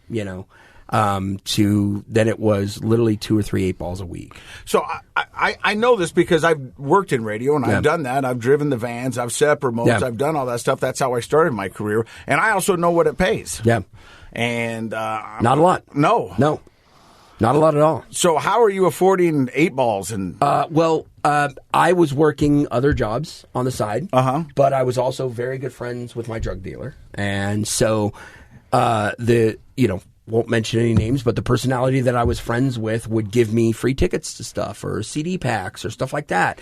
to then it was literally 2 or 3 8-balls a week. So I know this because I've worked in radio, and I've done that. I've driven the vans. I've set up remotes. I've done all that stuff. That's how I started my career. And I also know what it pays. Yeah. And not a lot. No. Not a lot at all. So how are you affording 8-balls? And I was working other jobs on the side, but I was also very good friends with my drug dealer. And so won't mention any names, but the personality that I was friends with would give me free tickets to stuff or CD packs or stuff like that.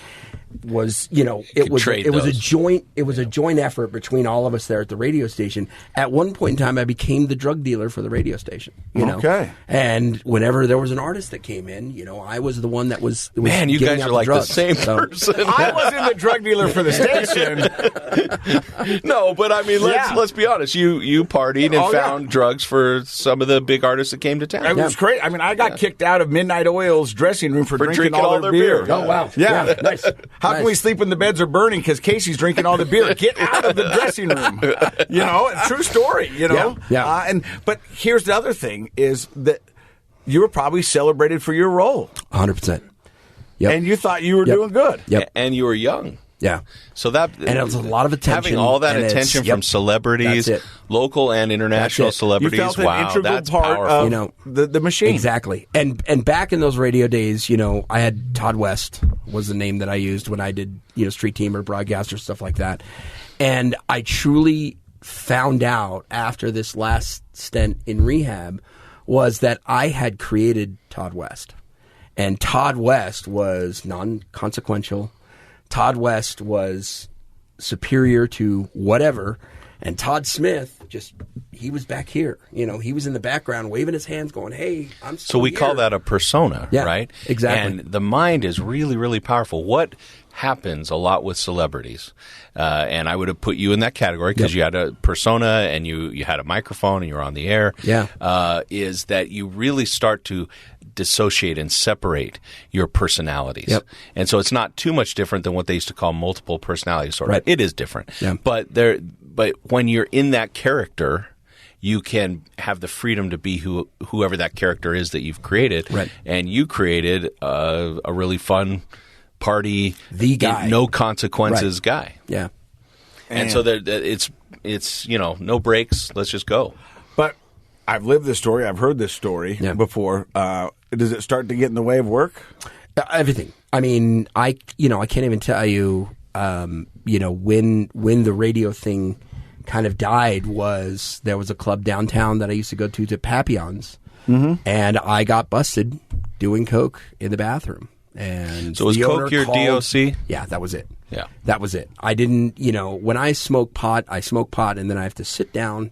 It was a joint effort between all of us there at the radio station. At one point in time, I became the drug dealer for the radio station. Okay. And whenever there was an artist that came in, I was the one that was Man, you giving guys out are like drugs. the same person. I wasn't the drug dealer for the station. No, but let's be honest. You partied and found drugs for some of the the big artists that came to town. It was great. I mean, I got kicked out of Midnight Oil's dressing room for drinking all their beer. Oh, wow. Yeah. Nice. How can we sleep when the beds are burning because Casey's drinking all the beer? Get out of the dressing room. True story, Yeah. But here's the other thing is that you were probably celebrated for your role. 100%. Yep. And you thought you were doing good. Yep. And you were young. Yeah. So that and it was a lot of attention. Having all that attention from celebrities, local and international celebrities. You felt an integral that's part powerful. of the machine. Exactly. And back in those radio days, I had Todd West was the name that I used when I did, street team or broadcaster, stuff like that. And I truly found out after this last stint in rehab was that I had created Todd West. And Todd West was non-consequential. Todd West was superior to whatever. And Todd Smith, he was back here. He was in the background waving his hands going, hey, I'm still So we here. call that a persona, right? Exactly. And the mind is really, really powerful. What happens a lot with celebrities, and I would have put you in that category because you had a persona and you had a microphone and you were on the air, is that you really start to dissociate and separate your personalities. Yep. And so it's not too much different than what they used to call multiple personality disorder. Right. It is different. Yeah. But when you're in that character, you can have the freedom to be whoever that character is that you've created. Right. And you created a really fun party, the guy, no consequences guy. Yeah. And so it's no breaks. Let's just go. But I've lived this story. I've heard this story before. Does it start to get in the way of work? Everything. I mean, I can't even tell you, when the radio thing kind of died there was a club downtown that I used to go to Papillons, and I got busted doing coke in the bathroom. And so was coke your DOC? Yeah, that was it. Yeah, that was it. I didn't, when I smoke pot, and then I have to sit down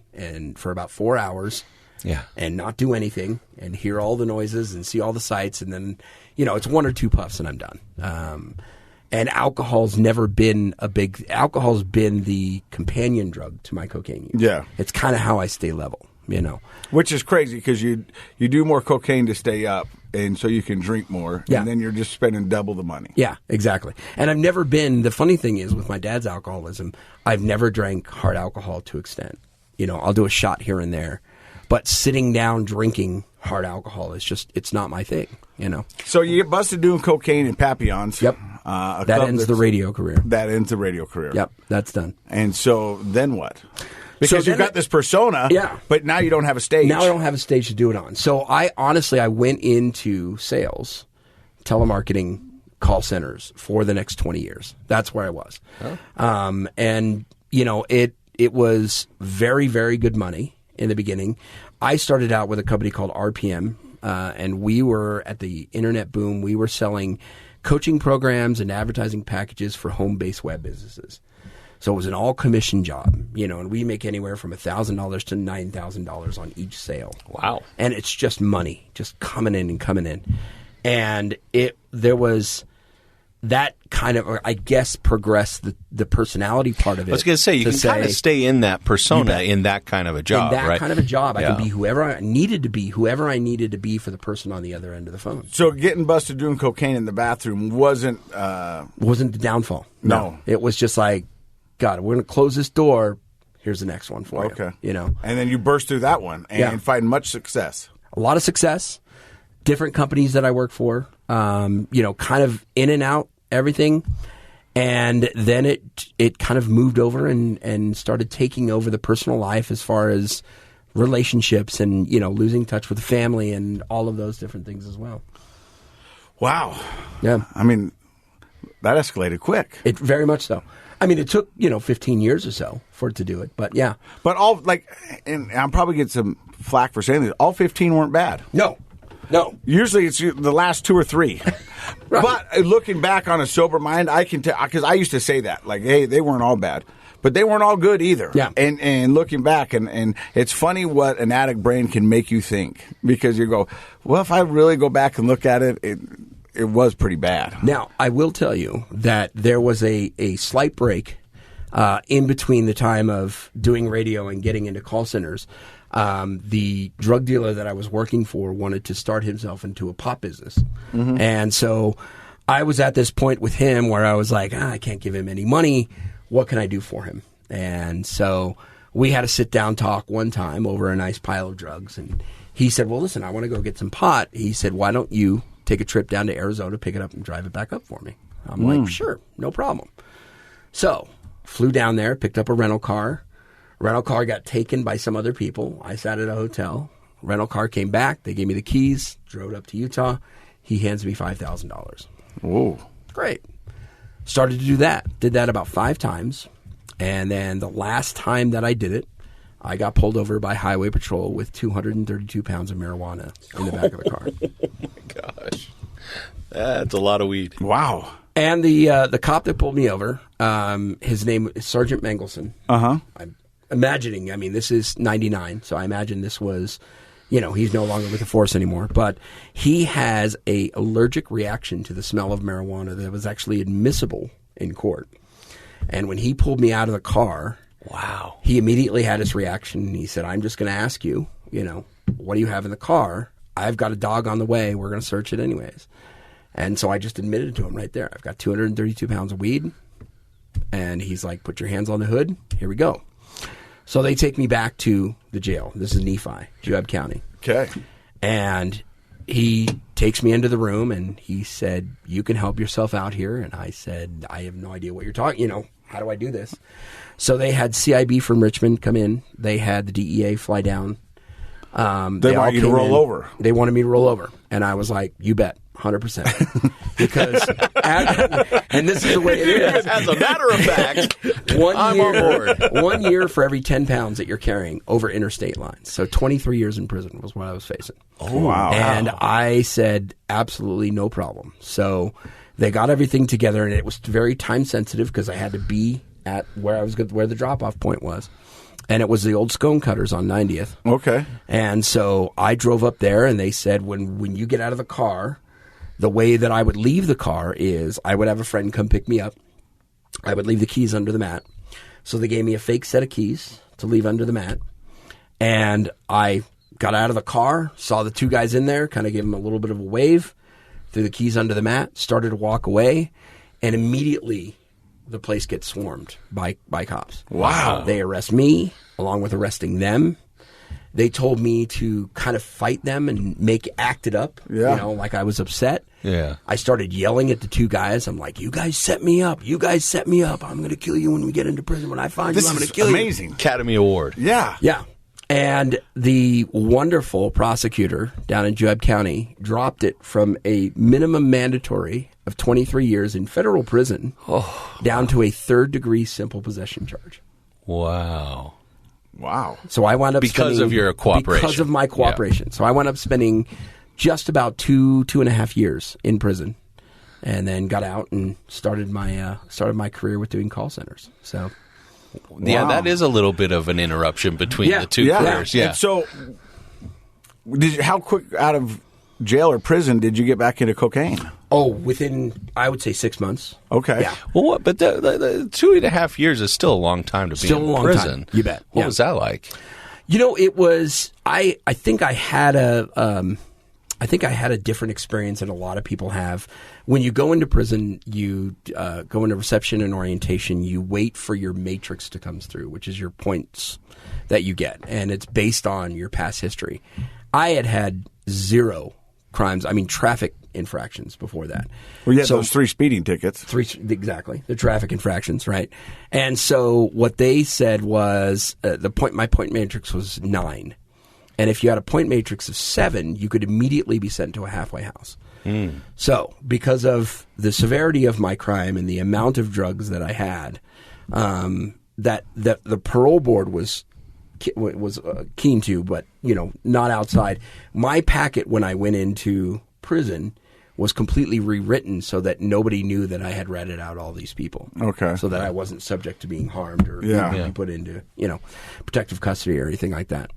for about 4 hours. Yeah. And not do anything and hear all the noises and see all the sights. And then, it's 1 or 2 puffs and I'm done. And alcohol's been the companion drug to my cocaine use. Yeah. It's kind of how I stay level, Which is crazy because you do more cocaine to stay up and so you can drink more. Yeah. And then you're just spending double the money. Yeah, exactly. And I've never been, the funny thing is with my dad's alcoholism, I've never drank hard alcohol to extent. I'll do a shot here and there. But sitting down drinking hard alcohol is it's not my thing, So you get busted doing cocaine in Papillons. Yep. That ends the radio career. That ends the radio career. Yep, that's done. And so then what? Because you've got this persona, but now you don't have a stage. Now I don't have a stage to do it on. So I went into sales, telemarketing, call centers for the next 20 years. That's where I was. Oh. And, it was very, very good money. In the beginning, I started out with a company called RPM, and we were at the internet boom. We were selling coaching programs and advertising packages for home-based web businesses. So it was an all-commission job, and we make anywhere from $1,000 to $9,000 on each sale. Wow. And it's just money, just coming in and coming in. And there was that kind of, I guess, progressed the personality part of it. I was going to say, you can kind of stay in that persona in that kind of a job, in that right? kind of a job. I can be whoever I needed to be for the person on the other end of the phone. So getting busted doing cocaine in the bathroom wasn't the downfall. No. It was just like, God, we're going to close this door. Here's the next one for you. Okay. And then you burst through that one and find much success. A lot of success. Different companies that I work for, kind of in and out, everything. And then it kind of moved over and started taking over the personal life as far as relationships and, losing touch with the family and all of those different things as well. Wow. Yeah. I mean, that escalated quick. It very much so. I mean, it took, 15 years or so for it to do it, but yeah. But and I'm probably getting some flack for saying this, all 15 weren't bad. No. Usually it's the last 2 or 3. Right. But looking back on a sober mind, I can tell, because I used to say that, like, hey, they weren't all bad. But they weren't all good either. Yeah. And looking back, and it's funny what an addict brain can make you think. Because you go, well, if I really go back and look at it, it was pretty bad. Now, I will tell you that there was a slight break in between the time of doing radio and getting into call centers. the drug dealer that I was working for wanted to start himself into a pot business. And so I was at this point with him where I was like, I can't give him any money. What can I do for him? And so we had a sit-down talk one time over a nice pile of drugs. And he said, well, listen, I want to go get some pot. He said, why don't you take a trip down to Arizona, pick it up, and drive it back up for me? I'm like, sure, no problem. So flew down there, picked up a rental car. Rental car got taken by some other people. I sat at a hotel. Rental car came back. They gave me the keys, drove up to Utah. He hands me $5,000. Whoa. Great. Started to do that. Did that about 5 times. And then the last time that I did it, I got pulled over by Highway Patrol with 232 pounds of marijuana in the back of the car. Oh, my gosh. That's a lot of weed. Wow. And the cop that pulled me over, his name is Sergeant Mengelson. I'm imagining, I mean, this is 99, so I imagine this was, he's no longer with the force anymore. But he has a allergic reaction to the smell of marijuana that was actually admissible in court. And when he pulled me out of the car, wow, he immediately had his reaction. He said, I'm just going to ask you, what do you have in the car? I've got a dog on the way. We're going to search it anyways. And so I just admitted to him right there. I've got 232 pounds of weed. And he's like, put your hands on the hood. Here we go. So they take me back to the jail. This is Nephi, Juab County. Okay. And he takes me into the room and he said, you can help yourself out here. And I said, I have no idea what you're talking, how do I do this? So they had CIB from Richmond come in. They had the DEA fly down. They want you to roll over. They wanted me to roll over. And I was like, you bet. 100%. Because, and this is the way it is. As a matter of fact, I'm on board. 1 year for every 10 pounds that you're carrying over interstate lines. So 23 years in prison was what I was facing. Oh, wow. And I said, absolutely no problem. So they got everything together, and it was very time sensitive because I had to be at where the drop-off point was. And it was the old Scone Cutters on 90th. Okay. And so I drove up there, and they said, when you get out of the car, the way that I would leave the car is I would have a friend come pick me up. I would leave the keys under the mat. So they gave me a fake set of keys to leave under the mat. And I got out of the car, saw the 2 guys in there, kind of gave them a little bit of a wave, threw the keys under the mat, started to walk away, and immediately the place gets swarmed by cops. Wow. They arrest me along with arresting them. They told me to kind of fight them and act it up, like I was upset. Yeah. I started yelling at the 2 guys. I'm like, you guys set me up. You guys set me up. I'm going to kill you when we get into prison. When I find you, I'm going to kill you. This is amazing. Academy Award. Yeah. Yeah. And the wonderful prosecutor down in Juab County dropped it from a minimum mandatory of 23 years in federal prison down to a 3rd-degree simple possession charge. Wow. Wow. So I wound up because of your cooperation. Because of my cooperation. Yeah. So I wound up spending just about 2.5 years in prison, and then got out and started my career with doing call centers. So, yeah, that is a little bit of an interruption between the 2 careers. Yeah. And so, how quick out of jail or prison did you get back into cocaine? Oh, within, I would say 6 months. Okay. Yeah. Well, but the 2.5 years is still a long time to be in prison. Time. You bet. What was that like? It was. I think I had a different experience than a lot of people have. When you go into prison, you go into reception and orientation. You wait for your matrix to come through, which is your points that you get, and it's based on your past history. I had 0 crimes. I mean, traffic infractions before that. Well, you had those 3 speeding tickets. 3, exactly. The traffic infractions, right? And so what they said was my point matrix was 9. And if you had a point matrix of 7, you could immediately be sent to a halfway house. So because of the severity of my crime and the amount of drugs that I had, that the parole board was keen to, but not outside. My packet when I went into prison was completely rewritten so that nobody knew that I had ratted out all these people. Okay. So that I wasn't subject to being harmed or be put into protective custody or anything like that.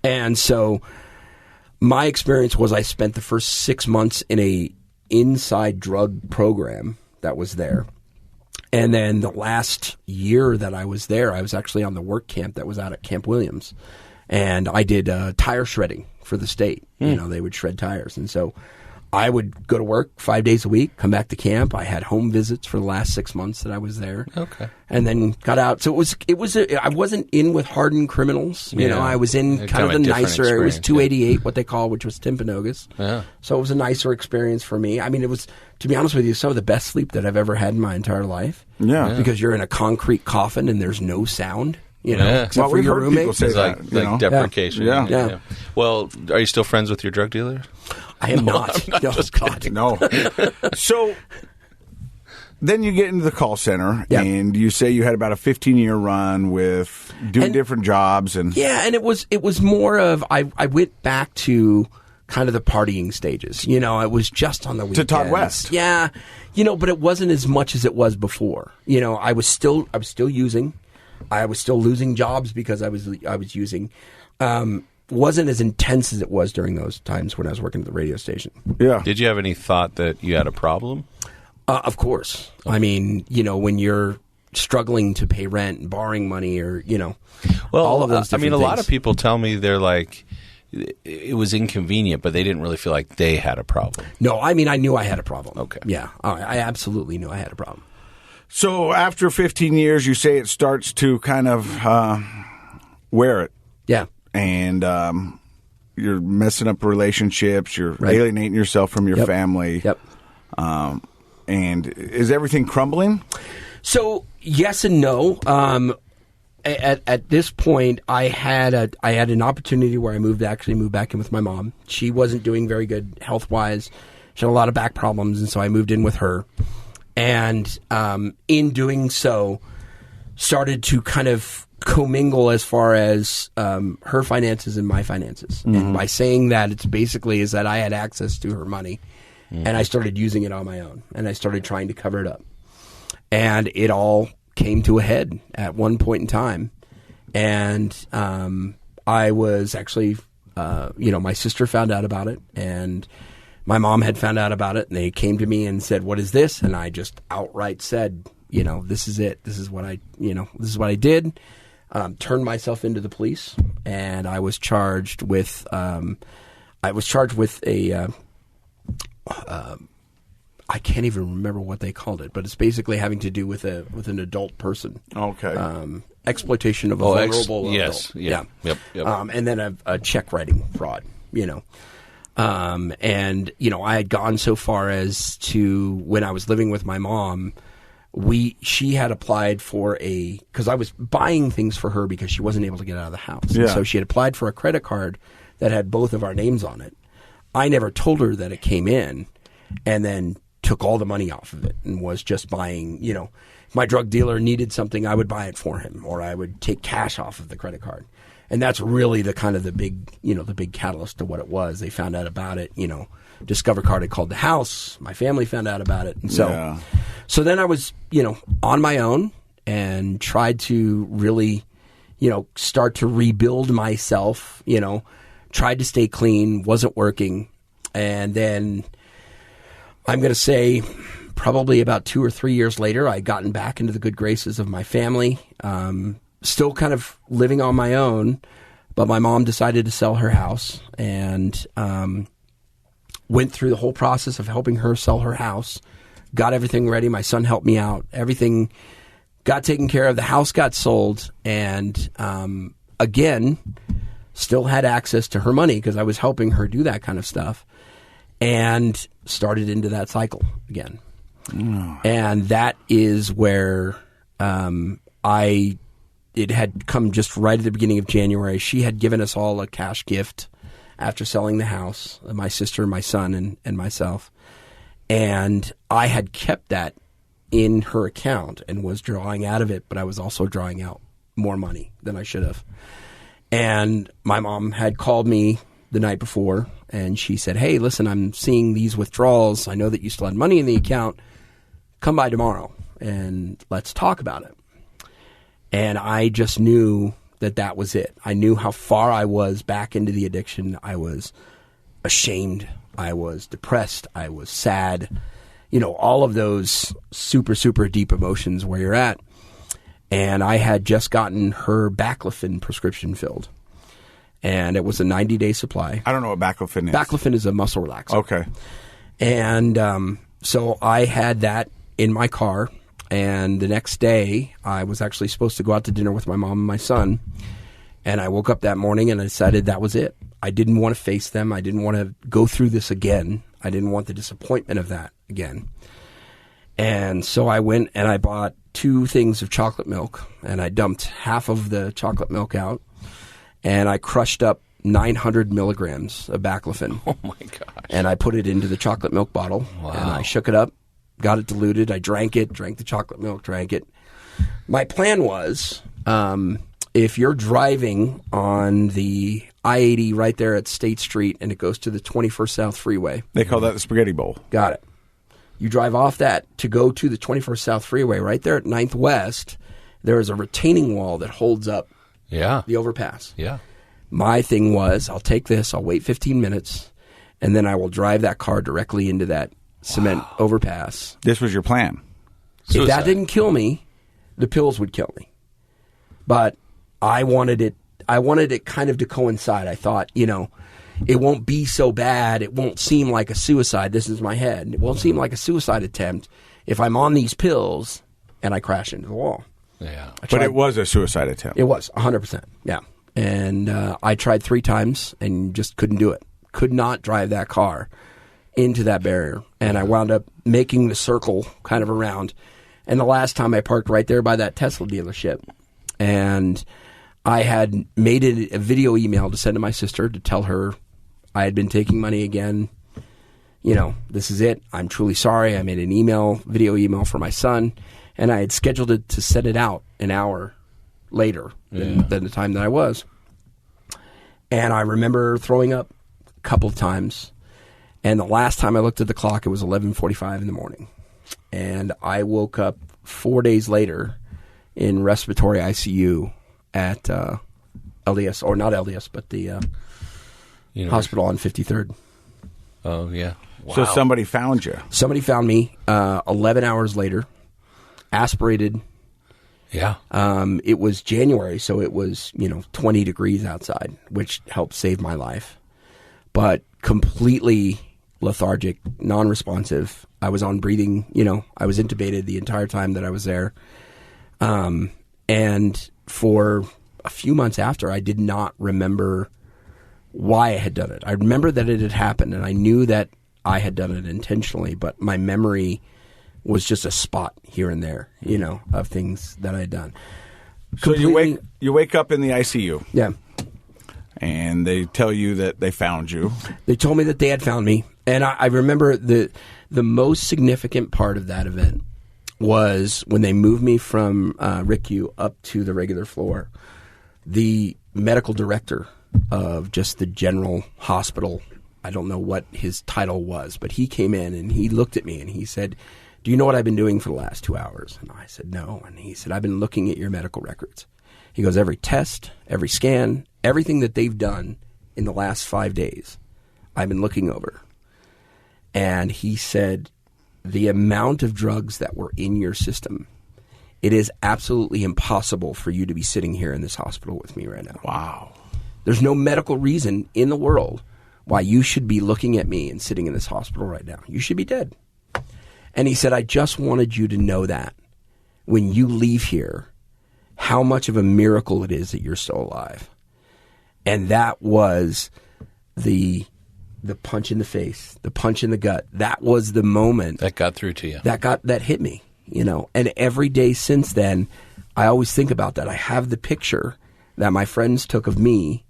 And so my experience was I spent the first 6 months in a inside drug program that was there. And then the last year that I was there, I was actually on the work camp that was out at Camp Williams. And I did tire shredding for the state. You know, they would shred tires. And so I would go to work 5 days a week, come back to camp. I had home visits for the last 6 months that I was there. Okay. And then got out. So I wasn't in with hardened criminals. You know, I was in kind of the nicer. It was 288, what they call, which was Timpanogos. Yeah. So it was a nicer experience for me. I mean, it was, to be honest with you, some of the best sleep that I've ever had in my entire life. Yeah. Because you're in a concrete coffin and there's no sound. You know, except well, for we've your heard roommate. people say It's that, like deprecation. Yeah. Well, are you still friends with your drug dealer? I am not. No, God. No. So then you get into the call center, Yeah. and you say you had about a 15-year run with doing different jobs. And yeah, and it was more of I went back to kind of the partying stages. You know, I was just on the weekends. To Todd West. Yeah. You know, but it wasn't as much as it was before. You know, I was still using. I was still losing jobs because I was using. Wasn't as intense as it was during those times when I was working at the radio station. Yeah. Did you have any thought that you had a problem? Of course. I mean, you know, when you're struggling to pay rent and borrowing money, or you know, all of those. I mean, a different lot things. of people tell me they're like, it was inconvenient, but they didn't really feel like they had a problem. No, I mean, I knew I had a problem. Okay. Yeah, I absolutely knew I had a problem. So after 15 years, you say it starts to kind of wear it. Yeah. And you're messing up relationships. You're alienating yourself from your family. Yep. And is everything crumbling? So yes and no. At this point, I had an opportunity where I moved back in with my mom. She wasn't doing very good health wise. She had a lot of back problems, and so I moved in with her. And in doing so, started to kind of commingle as far as her finances and my finances. Mm-hmm. And by saying that, it's basically is that I had access to her money, and I started using it on my own, and I started trying to cover it up. And it all came to a head at one point in time. And I was actually, my sister found out about it, and my mom had found out about it, and they came to me and said, "What is this?" And I just outright said, "This is it. This is what I did." Turned myself into the police, and I was charged with a. I can't even remember what they called it, but it's basically having to do with an adult person. Okay. Exploitation of a vulnerable yes. adult. Yeah. Yep. And then a check writing fraud. And I had gone so far as to, when I was living with my mom, she had applied for because I was buying things for her because she wasn't able to get out of the house. Yeah. And so she had applied for a credit card that had both of our names on it. I never told her that it came in, and then took all the money off of it and was just buying, if my drug dealer needed something, I would buy it for him, or I would take cash off of the credit card. And that's really the kind of the big catalyst to what it was. They found out about it, Discover Card had called the house. My family found out about it. And so then I was, on my own and tried to really, start to rebuild myself, tried to stay clean, wasn't working. And then I'm going to say probably about 2 or 3 years later, I gotten back into the good graces of my family, still kind of living on my own, but my mom decided to sell her house, and went through the whole process of helping her sell her house, got everything ready. My son helped me out. Everything got taken care of. The house got sold, and again, still had access to her money because I was helping her do that kind of stuff, and started into that cycle again. And that is where it had come just right at the beginning of January. She had given us all a cash gift after selling the house, my sister, my son, and myself. And I had kept that in her account and was drawing out of it, but I was also drawing out more money than I should have. And my mom had called me the night before, and she said, "Hey, listen, I'm seeing these withdrawals. I know that you still had money in the account. Come by tomorrow, and let's talk about it." And I just knew that was it. I knew how far I was back into the addiction. I was ashamed. I was depressed. I was sad. All of those super, super deep emotions where you're at. And I had just gotten her baclofen prescription filled. and it was a 90-day supply. I don't know what baclofen is. Baclofen is a muscle relaxer. Okay. And so I had that in my car, and the next day I was actually supposed to go out to dinner with my mom and my son, and I woke up that morning and I decided that was it. I didn't want to face them. I didn't want to go through this again. I didn't want the disappointment of that again. And so I went and I bought 2 things of chocolate milk, and I dumped half of the chocolate milk out, and I crushed up 900 milligrams of baclofen. Oh, my gosh. And I put it into the chocolate milk bottle, Wow. and I shook it up, got it diluted. I drank it, drank the chocolate milk, drank it. My plan was, if you're driving on the I-80 right there at State Street and it goes to the 21st South Freeway. They call that the spaghetti bowl. Got it. You drive off that to go to the 21st South Freeway. Right there at 9th West, there is a retaining wall that holds up the overpass. Yeah. My thing was, I'll take this, I'll wait 15 minutes, and then I will drive that car directly into that cement overpass. This was your plan. If that didn't kill me, the pills would kill me. But I wanted it kind of to coincide. I thought, it won't be so bad. It won't seem like a suicide. This is my head. It won't seem like a suicide attempt if I'm on these pills and I crash into the wall. Yeah. But it was a suicide attempt. It was, 100%. Yeah. And I tried 3 times and just couldn't do it. Could not drive that car into that barrier. And I wound up making the circle kind of around. And the last time I parked right there by that Tesla dealership. And I had made it a video email to send to my sister to tell her I had been taking money again. This is it. I'm truly sorry. I made an video email for my son, and I had scheduled it to send it out an hour later than the time that I was. And I remember throwing up a couple of times. And the last time I looked at the clock, it was 11:45 in the morning. And I woke up 4 days later in respiratory ICU at LDS, or not LDS, but the hospital on 53rd. Oh, yeah. Wow. So somebody found you. Somebody found me 11 hours later, aspirated. Yeah. It was January, so it was, 20 degrees outside, which helped save my life. But completely lethargic, non-responsive. I was on breathing, I was intubated the entire time that I was there. And for a few months after, I did not remember why I had done it. I remember that it had happened, and I knew that I had done it intentionally, but my memory was just a spot here and there, of things that I had done. So you wake up in the ICU. Yeah. And they tell you that they found you. They told me that they had found me. And I remember the most significant part of that event was when they moved me from RICU up to the regular floor. The medical director of just the general hospital, I don't know what his title was, but he came in and he looked at me and he said, "Do you know what I've been doing for the last 2 hours?" And I said, "No." And he said, "I've been looking at your medical records." He goes, "Every test, every scan, everything that they've done in the last 5 days, I've been looking over." And he said, "The amount of drugs that were in your system, it is absolutely impossible for you to be sitting here in this hospital with me right now." Wow. There's no medical reason in the world why you should be looking at me and sitting in this hospital right now. You should be dead. And he said, "I just wanted you to know that when you leave here, how much of a miracle it is that you're still alive." And that was the punch in the face, the punch in the gut. That was the moment That got through to you. that hit me, And every day since then, I always think about that. I have the picture that my friends took of me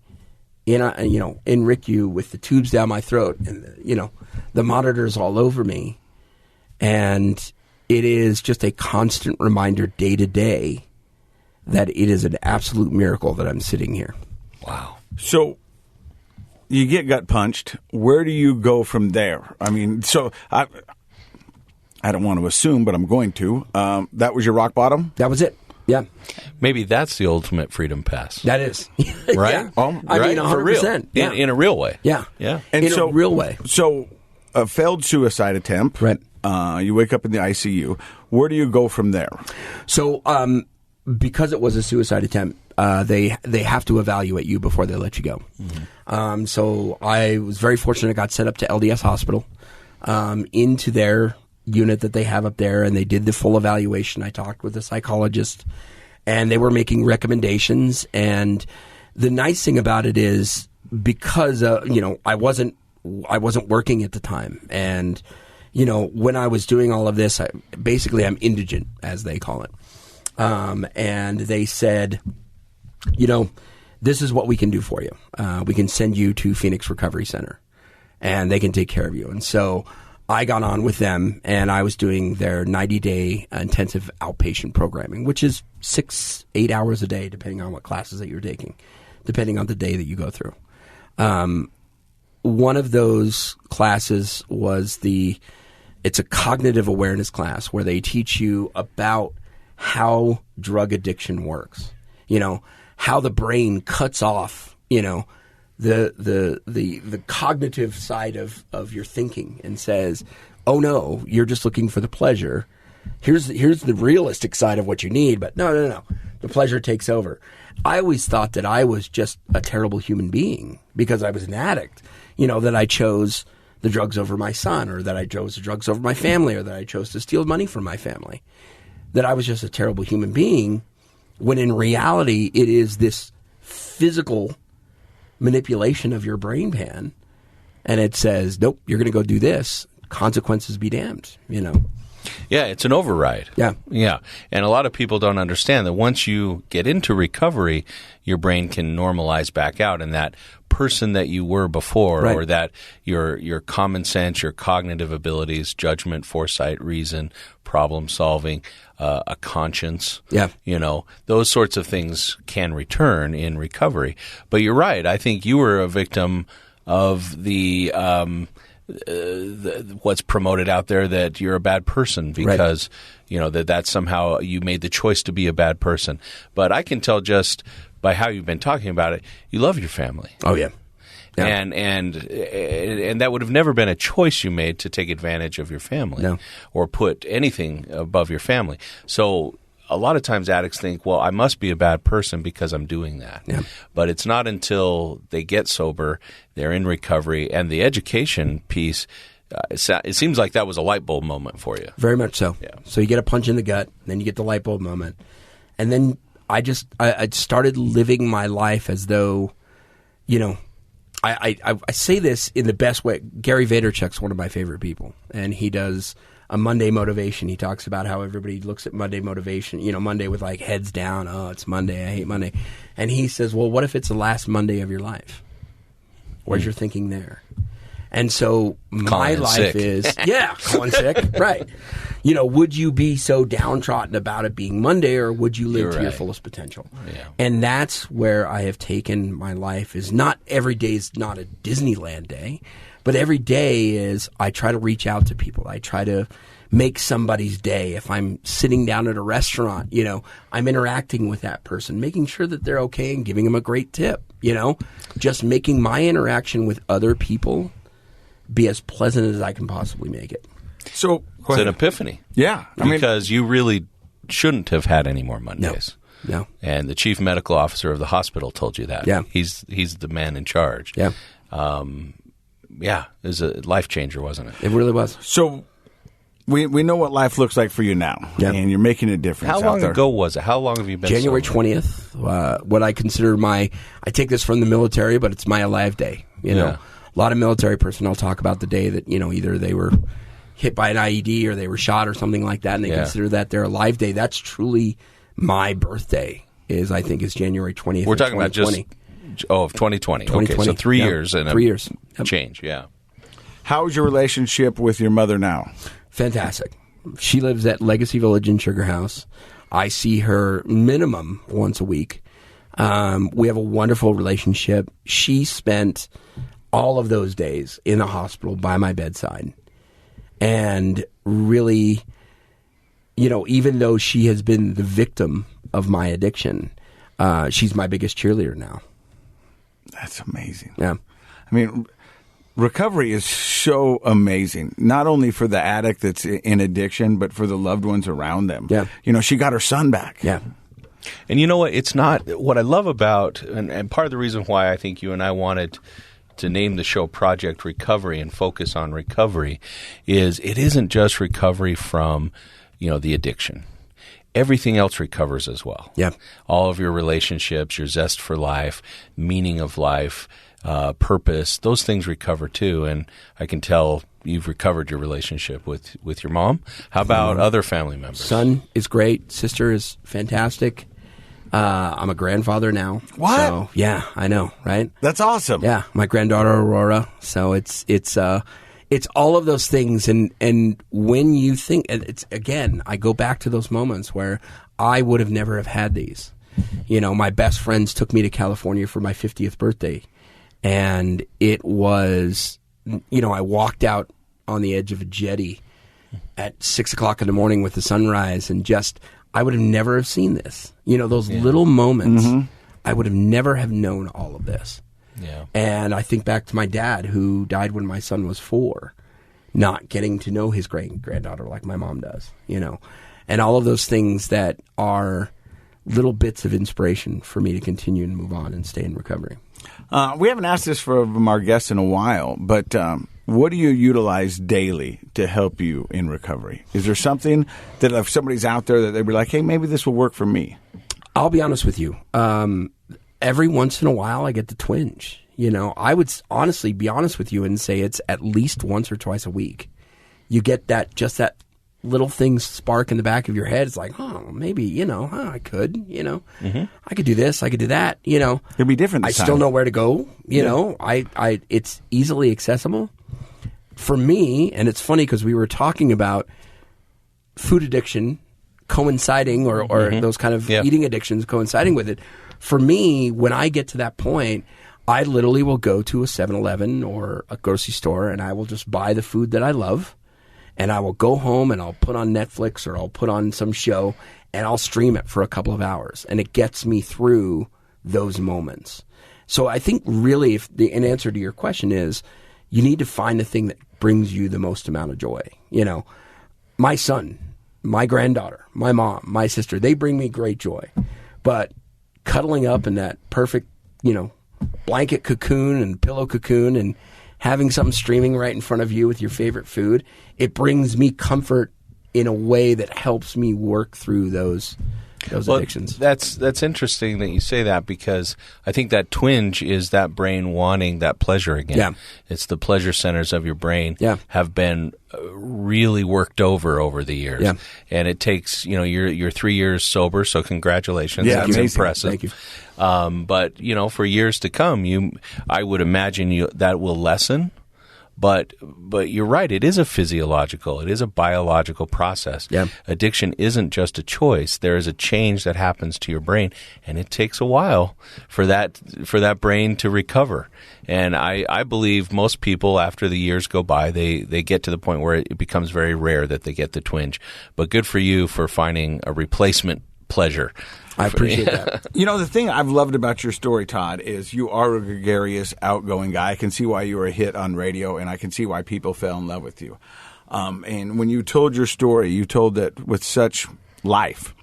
in RICU with the tubes down my throat and the monitors all over me. And it is just a constant reminder day to day that it is an absolute miracle that I'm sitting here. Wow. So you get gut punched. Where do you go from there? I mean, so I don't want to assume, but I'm going to. That was your rock bottom? That was it. Yeah. Maybe that's the ultimate freedom pass. That is. Right? Yeah. I mean, 100%. For real. Yeah. In a real way. Yeah. Yeah. And in a real way. So a failed suicide attempt. Right. You wake up in the ICU. Where do you go from there? So because it was a suicide attempt, they have to evaluate you before they let you go. Mm-hmm. So I was very fortunate. I got sent up to LDS Hospital, into their unit that they have up there, and they did the full evaluation. I talked with a psychologist, and they were making recommendations. And the nice thing about it is because I wasn't working at the time, and when I was doing all of this, I'm indigent, as they call it. And they said, this is what we can do for you. We can send you to Phoenix Recovery Center, and they can take care of you. And so I got on with them, and I was doing their 90-day intensive outpatient programming, which is 6-8 hours a day, depending on what classes that you're taking, depending on the day that you go through. One of those classes was it's a cognitive awareness class where they teach you about how drug addiction works, how the brain cuts off, the cognitive side of your thinking and says, oh no, you're just looking for the pleasure. Here's the realistic side of what you need, but no. The pleasure takes over. I always thought that I was just a terrible human being because I was an addict, that I chose the drugs over my son, or that I chose the drugs over my family, or that I chose to steal money from my family, that I was just a terrible human being, when in reality it is this physical manipulation of your brain pan, and it says, nope, you're going to go do this, consequences be damned, Yeah, it's an override. Yeah. And a lot of people don't understand that once you get into recovery, your brain can normalize back out, and that person that you were before, right, or that your common sense, your cognitive abilities, judgment, foresight, reason, problem solving, a conscience, those sorts of things can return in recovery. But you're right. I think you were a victim of the what's promoted out there, that you're a bad person because that's somehow you made the choice to be a bad person. But I can tell just by how you've been talking about it, you love your family. Oh yeah. Yeah. And that would have never been a choice you made to take advantage of your family, or put anything above your family. So a lot of times addicts think, well, I must be a bad person because I'm doing that. Yeah. But it's not until they get sober, they're in recovery, and the education piece, it seems like that was a light bulb moment for you. Very much so. Yeah. So you get a punch in the gut, then you get the light bulb moment. And then I started living my life as though, I say this in the best way. Gary Vaynerchuk's one of my favorite people, and he does a Monday motivation. He talks about how everybody looks at Monday motivation, Monday with like heads down. Oh, it's Monday. I hate Monday. And he says, well, what if it's the last Monday of your life? Where's your thinking there? And so my life is, calling sick, right. Would you be so downtrodden about it being Monday, or would you live to your fullest potential? Yeah. And that's where I have taken my life, is not every day is not a Disneyland day, but every day is I try to reach out to people. I try to make somebody's day. If I'm sitting down at a restaurant, I'm interacting with that person, making sure that they're okay and giving them a great tip, just making my interaction with other people be as pleasant as I can possibly make it. So it's an epiphany. Yeah. Because you really shouldn't have had any more Mondays. No. And the chief medical officer of the hospital told you that. Yeah. He's the man in charge. Yeah. It was a life changer, wasn't it? It really was. So we know what life looks like for you now, and you're making a difference. How long ago was it? How long have you been January sober? 20th, what I consider I take this from the military, but it's my alive day. A lot of military personnel talk about the day that, either they were hit by an IED or they were shot or something like that, and they consider that their alive day. That's truly my birthday, is January 20th. We're talking about just of 2020. 2020. Okay, so 3 years and 3 years. Change, yeah. How's your relationship with your mother now? Fantastic. She lives at Legacy Village in Sugar House. I see her minimum once a week. We have a wonderful relationship. She spent all of those days in the hospital by my bedside. And really, even though she has been the victim of my addiction, she's my biggest cheerleader now. That's amazing. Yeah. Recovery is so amazing, not only for the addict that's in addiction, but for the loved ones around them. Yeah. She got her son back. Yeah. And you know what? It's not what I love about, and part of the reason why I think you and I wanted to name the show Project Recovery and focus on recovery is it isn't just recovery from, the addiction. Everything else recovers as well. Yeah. All of your relationships, your zest for life, meaning of life, purpose, those things recover too. And I can tell you've recovered your relationship with your mom. How about other family members? Son is great. Sister is fantastic. I'm a grandfather now. What? So, yeah, I know, right? That's awesome. Yeah, my granddaughter Aurora. So it's all of those things, and when you think, it's again, I go back to those moments where I would have never have had these. My best friends took me to California for my 50th birthday, and it was, I walked out on the edge of a jetty at 6 o'clock in the morning with the sunrise, and I would have never have seen this. Those little moments, I would have never have known all of this. Yeah. And I think back to my dad, who died when my son was 4, not getting to know his granddaughter like my mom does, and all of those things that are little bits of inspiration for me to continue and move on and stay in recovery. We haven't asked this from our guests in a while, but what do you utilize daily to help you in recovery? Is there something that if somebody's out there that they'd be like, hey, maybe this will work for me? I'll be honest with you. Every once in a while, I get the twinge. I would honestly be honest with you and say it's at least once or twice a week. You get that little thing spark in the back of your head. It's like, maybe, I could, I could do this, I could do that, It'll be different this I time. still know where to go, it's easily accessible. For me, and it's funny because we were talking about food addiction coinciding or those kind of eating addictions coinciding with it. For me, when I get to that point, I literally will go to a 7-Eleven or a grocery store and I will just buy the food that I love. And I will go home and I'll put on Netflix or I'll put on some show and I'll stream it for a couple of hours. And it gets me through those moments. So I think really an answer to your question is you need to find the thing that brings you the most amount of joy. My son, my granddaughter, my mom, my sister, they bring me great joy. But cuddling up in that perfect, blanket cocoon and pillow cocoon and having something streaming right in front of you with your favorite food, it brings me comfort in a way that helps me work through those addictions. That's interesting that you say that because I think that twinge is that brain wanting that pleasure again. Yeah. It's the pleasure centers of your brain have been really worked over the years. Yeah. And it takes, you're 3 years sober, so congratulations. Yeah, that's amazing. impressive. Thank you. But, for years to come, I would imagine that will lessen. But you're right. It is a biological process. Yeah. Addiction isn't just a choice. There is a change that happens to your brain, and it takes a while for that brain to recover. And I believe most people, after the years go by, they get to the point where it becomes very rare that they get the twinge. But good for you for finding a replacement pleasure. I appreciate that. The thing I've loved about your story, Todd, is you are a gregarious, outgoing guy. I can see why you were a hit on radio, and I can see why people fell in love with you. And when you told your story, you told it with such life.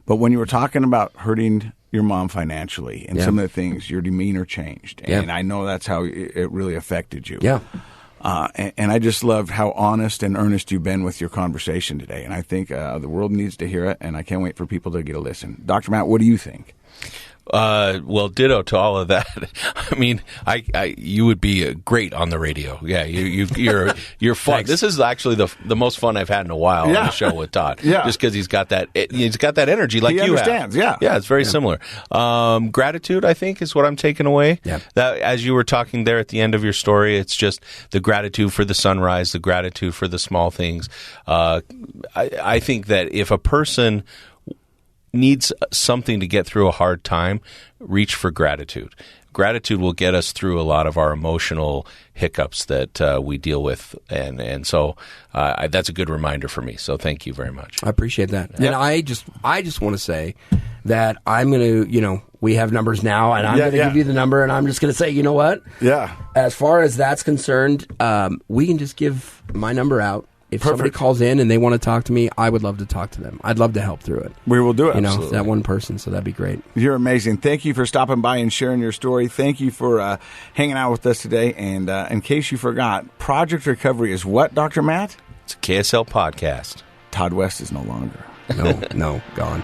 But when you were talking about hurting your mom financially and some of the things, your demeanor changed. And I know that's how it really affected you. Yeah. And I just loved how honest and earnest you've been with your conversation today. And I think the world needs to hear it, and I can't wait for people to get a listen. Dr. Matt, what do you think? Well, ditto to all of that. I mean, you would be great on the radio. Yeah, you're fun. Thanks. This is actually the most fun I've had in a while on the show with Todd. Yeah, just because he's got that energy like he you understands. have. Yeah, it's very similar. Gratitude, I think, is what I'm taking away. Yeah. That as you were talking there at the end of your story, it's just the gratitude for the sunrise, the gratitude for the small things. I think that if a person needs something to get through a hard time, reach for gratitude. Gratitude will get us through a lot of our emotional hiccups that we deal with, and so that's a good reminder for me. So thank you very much. I appreciate that. And I just want to say that I'm going to, we have numbers now, and I'm going to give you the number, and I'm just going to say, you know what? Yeah. As far as that's concerned, we can just give my number out. if somebody calls in and they want to talk to me, I would love to talk to them. I'd love to help through it. We will do it. You know, Absolutely. that one person, so that'd be great. You're amazing. Thank you for stopping by and sharing your story. Thank you for hanging out with us today. And in case you forgot, Project Recovery is what, Dr. Matt? It's a KSL podcast. Todd West is no longer. No, gone.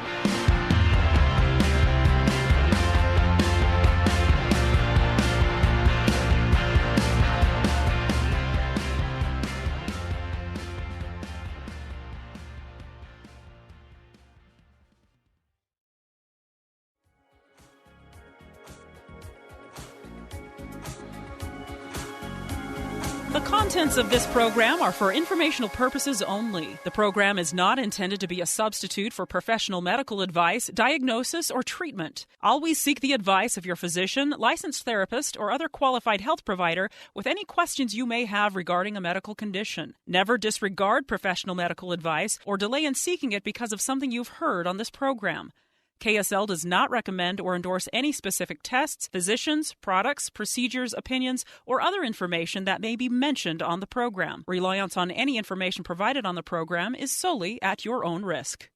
The contents of this program are for informational purposes only. The program is not intended to be a substitute for professional medical advice, diagnosis, or treatment. Always seek the advice of your physician, licensed therapist, or other qualified health provider with any questions you may have regarding a medical condition. Never disregard professional medical advice or delay in seeking it because of something you've heard on this program. KSL does not recommend or endorse any specific tests, physicians, products, procedures, opinions, or other information that may be mentioned on the program. Reliance on any information provided on the program is solely at your own risk.